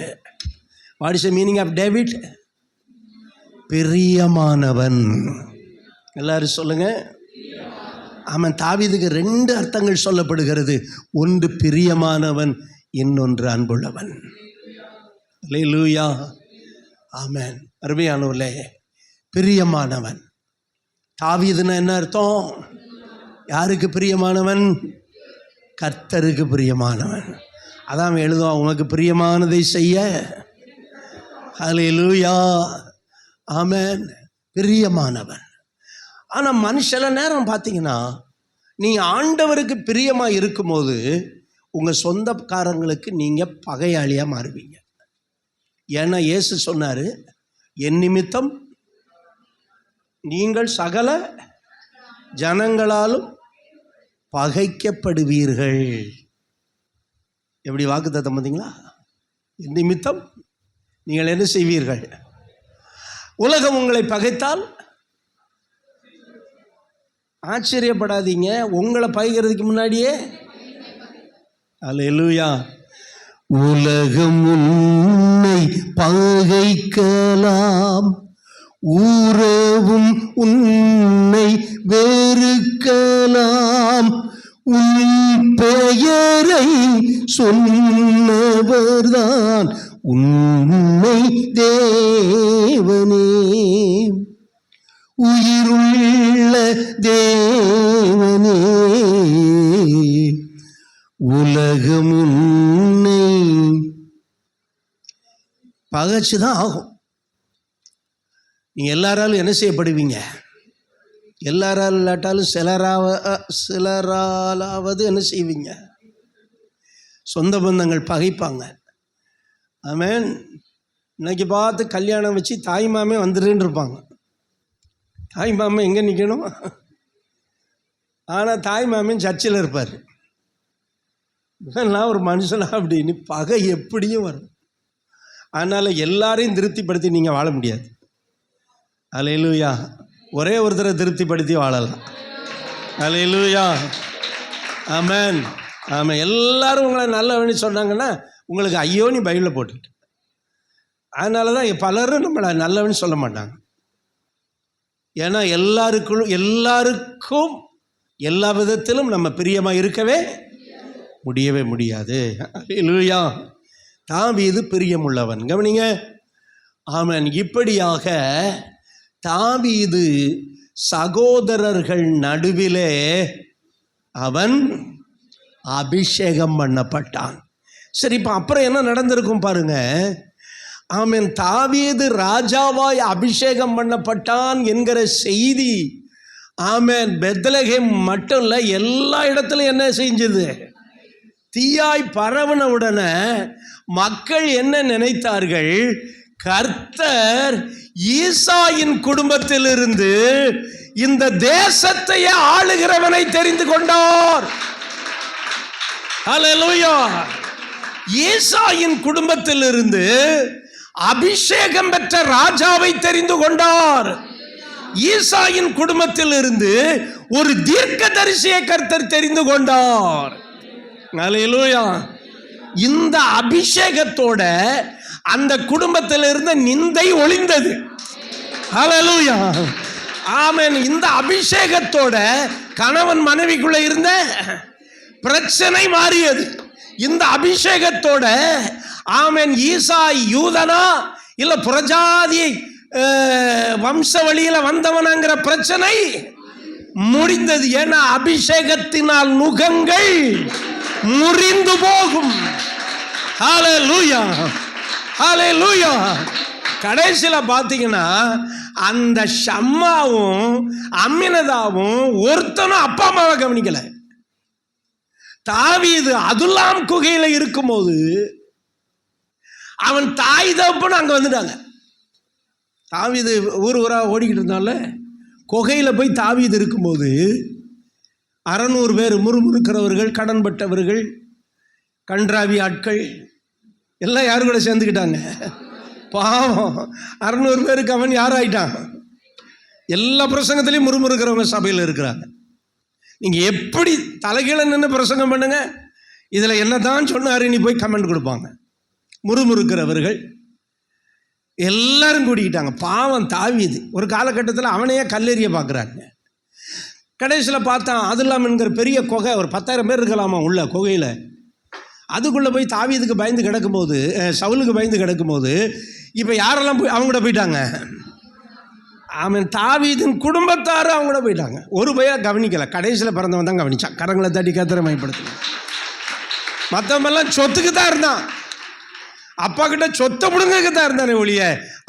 What is the meaning of David? பிரியமானவன். எல்லாரும் சொல்லுங்க. அவன் தாவீதுக்கு 2 அர்த்தங்கள் சொல்லப்படுகிறது. ஒன்று பிரியமானவன், இன்னொன்று அன்புள்ளவன். அல்லேலூயா. ஆமென். அருமையானவர்களே, பிரியமானவன். தாவீதுன்னா என்ன அர்த்தம்? யாருக்கு பிரியமானவன்? கர்த்தருக்கு பிரியமானவன். அதான் எழுதுவான், உனக்கு பிரியமானதை செய்ய. ஹல்லேலூயா. ஆமென். பிரியமானவன். ஆனால் மனுஷல நேரம் பார்த்தீங்கன்னா, நீங்கள் ஆண்டவருக்கு பிரியமாக இருக்கும்போது உங்கள் சொந்தக்காரங்களுக்கு நீங்கள் பகையாளியாக மாறுவீங்க. ஏன்னா இயேசு சொன்னார், என் நிமித்தம் நீங்கள் சகல ஜனங்களாலும் பகைக்கப்படுவீர்கள். எப்படி வாக்குத்தத்தம் பார்த்தீங்களா? என் நிமித்தம் நீங்கள் என்ன செய்வீர்கள்? உலகம் உங்களை பகைத்தால் ஆச்சரியப்படாதீங்க, உங்களை பகைக்கிறதுக்கு முன்னாடியே. அல்லேலூயா. உலகம் உன்னை பகைக்கலாம், ஊரவும் உன்னை வெறுக்கலாம், உன் பெயரை சொன்னவர்தான் உன்னை தேவனே, உயிருள்ள தேவனே, உலகம் உன்னை பகைச்சுதான் ஆகும். நீங்க எல்லாராலும் என்ன செய்யப்படுவீங்க? எல்லாராலும் இல்லாட்டாலும் சிலராலாவது என்ன செய்வீங்க? சொந்த பந்தங்கள் பகைப்பாங்க. ஆமென். இன்னைக்கு பார்த்து கல்யாணம் வச்சு தாய் மாமே வந்துடுன்னு இருப்பாங்க. தாய் மாமன் எங்கே நிற்கணும்? ஆனால் தாய் மாமன் சர்ச்சில் இருப்பார். இதெல்லாம் ஒரு மனுஷனா அப்படின்னு பகை எப்படியும் வரும். அதனால் எல்லாரையும் திருப்திப்படுத்தி நீங்கள் வாழ முடியாது. அல்லேலூயா. ஒரே ஒருத்தரை திருப்திப்படுத்தி வாழலாம். அல்லேலூயா. ஆமென். ஆமாம். எல்லாரும் உங்களை நல்லவன்னு சொன்னாங்கன்னா உங்களுக்கு ஐயோ நீ பைபிளில் போட்டுக்கிட்டு. அதனால தான் பலரும் நம்மளை நல்லவன்னு சொல்ல மாட்டாங்க. ஏன்னா எல்லாருக்கும் எல்லா விதத்திலும் நம்ம பிரியமாக இருக்கவே முடியாது. அல்லேலூயா. தாவீது பிரியமுள்ளவன். கவனிங்க. ஆமென். இப்படியாக தாவீது சகோதரர்கள் நடுவிலே அவன் அபிஷேகம் பண்ணப்பட்டான். சரி, இப்போ அப்புறம் என்ன நடந்திருக்கும் பாருங்க. ஆமென். தாவீது ராஜாவாய் அபிஷேகம் பண்ணப்பட்டான் என்கிற செய்தி ஆமென் பெத்லகேம் மட்டும் இல்லை, எல்லா இடத்துலையும் என்ன செஞ்சது? தீயாய் பரவன உடனே மக்கள் என்ன நினைத்தார்கள்? கர்த்தர் ஈசாயின் குடும்பத்திலிருந்து இந்த தேசத்தையே ஆளுகிறவனை தெரிந்து கொண்டார். ஹல்லேலூயா. ஈசாயின் குடும்பத்திலிருந்து அபிஷேகம் பெற்ற ராஜாவை தெரிந்து கொண்டார். ஈசாயின் குடும்பத்தில் இருந்து ஒரு தீர்க்கதரிசியை கர்த்தர் தெரிந்து கொண்டார். ஹல்லேலூயா. இந்த அபிஷேகத்தோட அந்த குடும்பத்தில் இருந்த நிந்தை ஒளிந்தது. ஹல்லேலூயா. ஆமென். இந்த அபிஷேகத்தோட கணவன் மனைவிக்குள்ள இருந்த பிரச்சனை மாறியது. இந்த அபிஷேகத்தோட ஆமென் ஈசாய் யூதனா இல்ல புறஜாதி வம்ச வழியில வந்தவனாங்கிற பிரச்சனை முடிந்தது. ஏன்னா அபிஷேகத்தினால் நுகங்கள் முறிந்து போகும். ஹல்லேலூயா, ஹல்லேலூயா. கடைசியில பாத்தீங்கன்னா அந்த ஷம்மாவும் அம்மினதாவும் ஒருத்தனும் அப்பா அம்மாவை கவனிக்கல. தாவீது அதுல்லாம் குகையில இருக்கும்போது அவன் தாய் தகப்பனும் அங்க வந்துட்டாங்க. தாவீது ஊர் ஊரா ஓடிக்கிட்டு இருந்தால குகையில போய் தாவீது இருக்கும்போது 600 பேர் முறுமுறுக்கிறவர்கள், கடன்பட்டவர்கள், கன்றாவி ஆட்கள் எல்லாம் யாரு கூட சேர்ந்துக்கிட்டாங்க. பாவம் 600 பேருக்கு அவன் யாராயிட்டான்? எல்லா பிரசங்கத்திலையும் முறுமுறுக்கிறவங்க சபையில் இருக்கிறாங்க. நீங்க எப்படி தலைகீழ நின்று பிரசங்கம் பண்ணுங்க, இதுல என்னதான் சொன்னாரு நீ போய் கமெண்ட் கொடுப்பாங்க. முறுமுறுக்கிறவர்கள் எல்லாரும் கூடிக்கிட்டாங்க. பாவம் தாவீது ஒரு காலகட்டத்தில் அவனையே கல்லெறிய பார்க்குறாங்க. கடைசியில் பார்த்தான் அதுல்லாம் என்கிற பெரிய குகை, ஒரு 10,000 பேர் இருக்கலாமா உள்ள குகையில். அதுக்குள்ளே போய் தாவீதுக்கு பயந்து கிடக்கும்போது, சவுலுக்கு பயந்து கிடக்கும்போது இப்போ யாரெல்லாம் போய் அவங்க கூட போயிட்டாங்க? அவன் தாவீதின் குடும்பத்தாரும் அவங்க கூட போயிட்டாங்க. ஒரு பையன் கவனிக்கலை, கடைசியில் பிறந்தவன் தான் கவனிச்சான். கரங்களை தட்டி கத்திர மைப்படுத்தினான். மற்றவெல்லாம் சொத்துக்கு தான் இருந்தான், அப்பா கிட்ட சொத்தை முடுங்கக்கு தான் இருந்தானே ஒழிய.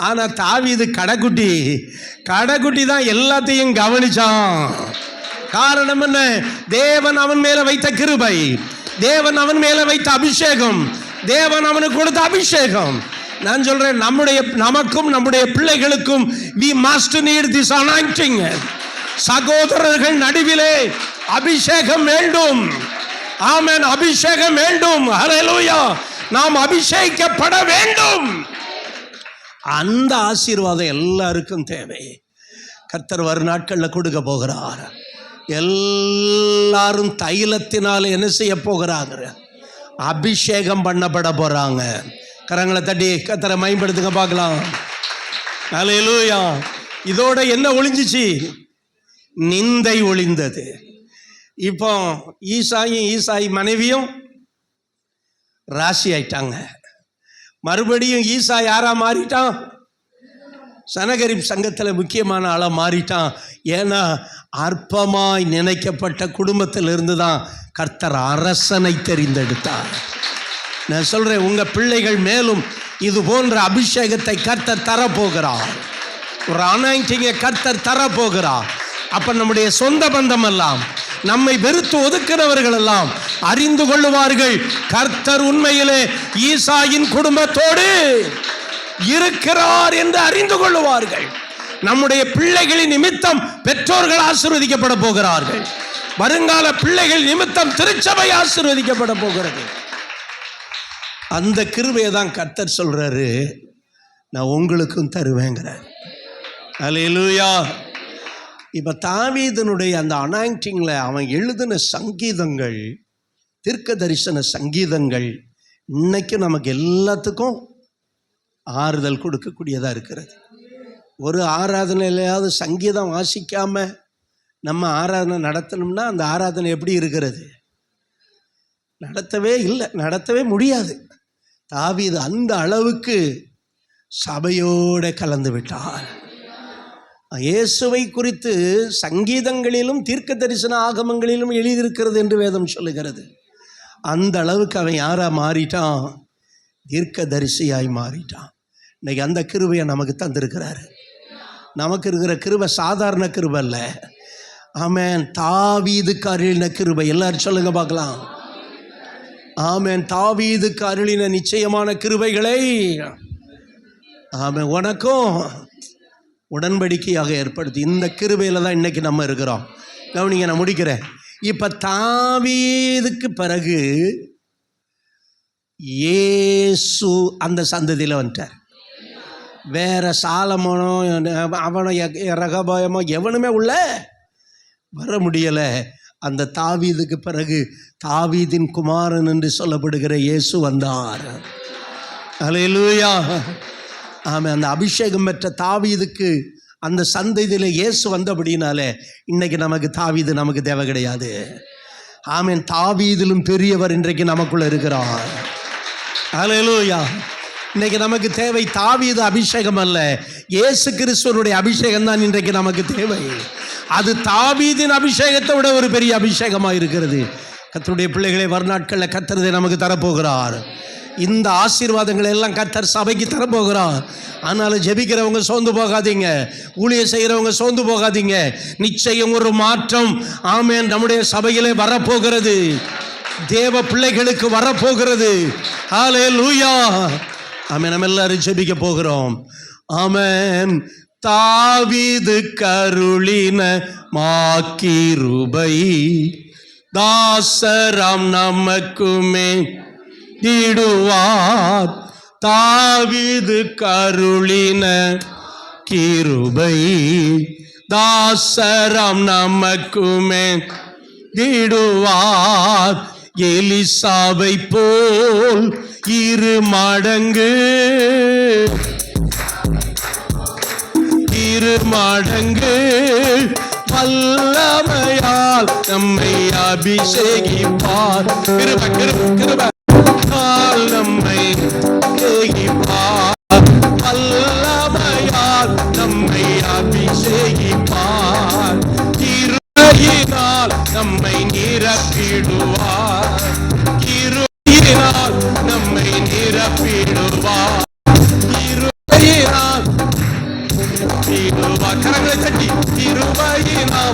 ஆனால் தாவீது கடைக்குட்டி தான் எல்லாத்தையும் கவனிச்சான். காரணம் என்ன? தேவன் அவன் மேல வைத்த கிருபை, தேவன் அவன் மேல வைத்த அபிஷேகம், தேவன் அவனுக்கு கொடுத்த அபிஷேகம். நான் சொல்றேன், நமக்கும் நம்முடைய பிள்ளைகளுக்கும் we must need this anointing. சகோதரர்கள் நடுவிலே அபிஷேகம் வேண்டும். ஆமென். அபிஷேகம் வேண்டும். ஹல்லேலூயா. நாம் அபிஷேகிக்கப்பட வேண்டும். அந்த ஆசீர்வாதம் எல்லாருக்கும் தேவை. கர்த்தர் வரும் நாட்களில் கொடுக்க போகிறார். எல்லாரும் தைலத்தினால என்ன செய்ய போகிறாங்க? அபிஷேகம் பண்ணப்பட போறாங்க. கரங்களை தட்டி கர்த்தரை மகிமைப்படுத்துங்க பார்க்கலாம். ஹல்லேலூயா. இதோட என்ன ஒளிஞ்சிச்சு? நிந்தை ஒளிந்தது. இப்போ ஈசாய் மனைவியும் ராசி ஆயிட்டாங்க. மறுபடியும் ஈசா யாரா மாறிட்டான்? சனகரிப் சங்கத்தில் முக்கியமான ஆளா மாறிட்டான். ஏன்னா அற்பமாய் நினைக்கப்பட்ட குடும்பத்தில் இருந்து தான் கர்த்தர் அரசனை தெரிந்தெடுத்தார். நான் சொல்றேன், உங்க பிள்ளைகள் மேலும் இது போன்ற அபிஷேகத்தை கர்த்தர் தரப்போகிறார். ஒரு அனாயிண்டிங்கை கர்த்தர் தரப்போகிறார். அப்ப நம்முடைய சொந்த பந்தம் எல்லாம், நம்மை வெறுத்து ஒதுக்கிறவர்கள் எல்லாம் அறிந்து கொள்ளுவார்கள், கர்த்தர் உண்மையிலே ஈசாயின் குடும்பத்தோடு இருக்கிறார் என்று அறிந்து கொள்ளுவார்கள். நம்முடைய பிள்ளைகளின் நிமித்தம் பெற்றோர்கள் ஆசீர்வதிக்கப்பட போகிறார்கள். வருங்கால பிள்ளைகள் நிமித்தம் திருச்சபை ஆசீர்வதிக்கப்பட போகிறது. அந்த கிருபையை தான் கர்த்தர் சொல்றாரு, நான் உங்களுக்கும் தருவேங்கிறார். ஹல்லேலூயா. இப்ப தாவீதனுடைய அந்த அனாயிண்டிங்ல அவன் எழுதின சங்கீதங்கள், தீர்க்க தரிசன சங்கீதங்கள் இன்னைக்கு நமக்கு எல்லாத்துக்கும் ஆறுதல் கொடுக்கக்கூடியதா இருக்கிறது. ஒரு ஆராதனையிலையாவது சங்கீதம் வாசிக்காம நம்ம ஆராதனை நடத்தணும்னா அந்த ஆராதனை எப்படி இருக்கிறது? நடத்தவே முடியாது. தாவீது அந்த அளவுக்கு சபையோட கலந்து விட்டார். இயேசுவை குறித்து சங்கீதங்களிலும் தீர்க்க தரிசன ஆகமங்களிலும் எழுதியிருக்கிறது என்று வேதம் சொல்லுகிறது. அந்த அளவுக்கு அவன் யாரா மாறிட்டான்? தீர்க்க தரிசியாய் மாறிட்டான். இன்னைக்கு அந்த கிருபையை நமக்கு தந்திருக்கிறாரு. நமக்கு இருக்கிற கிருபை சாதாரண கிருபை அல்ல. ஆமென். தாவீதுக்கு அருளின கிருபை. எல்லாரும் சொல்லுங்க பார்க்கலாம். ஆமென். தாவீதுக்கு அருளின நிச்சயமான கிருபைகளை ஆமென் உனக்கும் உடன்படிக்கையாக ஏற்படுத்தி இந்த கிருபையில் தான் இன்றைக்கி நம்ம இருக்கிறோம். கவனிங்க, நான் முடிக்கிறேன். இப்போ தாவீதுக்கு பிறகு இயேசு அந்த சந்ததியில் வந்துட்டார். வேற சாலமோனோ அவனோ ரெகொபோயாமோ எவனுமே உள்ள வர முடியலை. அந்த தாவீதுக்கு பிறகு தாவீதின் குமாரன் என்று சொல்லப்படுகிற இயேசு வந்தார். அல்லேலூயா. ஆமாம், அந்த அபிஷேகம் பெற்ற தாவீதுக்கு அந்த சந்ததியில் இயேசு வந்தபடினாலே இன்னைக்கு நமக்கு தாவீது நமக்கு தேவை கிடையாது. ஆமென். தாவீதிலும் பெரியவர் இன்றைக்கு நமக்குள்ள இருக்கிறார். அல்லேலூயா. இன்னைக்கு நமக்கு தேவை தாவீது அபிஷேகம் அல்ல, இயேசு கிறிஸ்துவனுடைய அபிஷேகம் தான் இன்றைக்கு நமக்கு தேவை. அது தாவீதின் அபிஷேகத்தை விட ஒரு பெரிய அபிஷேகமாக இருக்கிறது. கர்த்தருடைய பிள்ளைகளை வருநாட்களில் கர்த்தர் நமக்கு தரப்போகிறார். இந்த ஆசீர்வாதங்களை எல்லாம் கர்த்தர் சபைக்கு தரப்போகிறார். ஆனாலும் ஜெபிக்கிறவங்க சோர்ந்து போகாதீங்க, ஊழியம் செய்கிறவங்க சோர்ந்து போகாதீங்க. நிச்சயம் ஒரு மாற்றம் ஆமென் நம்முடைய சபையிலே வரப்போகிறது. தேவ பிள்ளைகளுக்கு வரப்போகிறது. ஹல்லேலூயா. ஆமென். நம்ம எல்லாரும் ஜெபிக்க போகிறோம். ஆமென். தாவீது கருளின மாக்கிருபை தாசராம் நமக்குமே திடுவார். தாவீது கருளின கிருபை தாசராம் நமக்குமே திடுவார். எலிசாவை போல் 2 மடங்கு 2 மடங்கு வல்லமையால் நம்மை அபிஷேகிப்பார். கிருபை கிருபை கிருபை நம்மை அபிஷேகிப்பார். வல்லமையால் நம்மை அபிஷேகிப்பார். கிருபையினால் நம்மை நிரப்பிடுவார். கிருபையினால் நம்மை நிரப்பிடுவார். கிருபையினால் கரங்களை தட்டி கிருபையினால்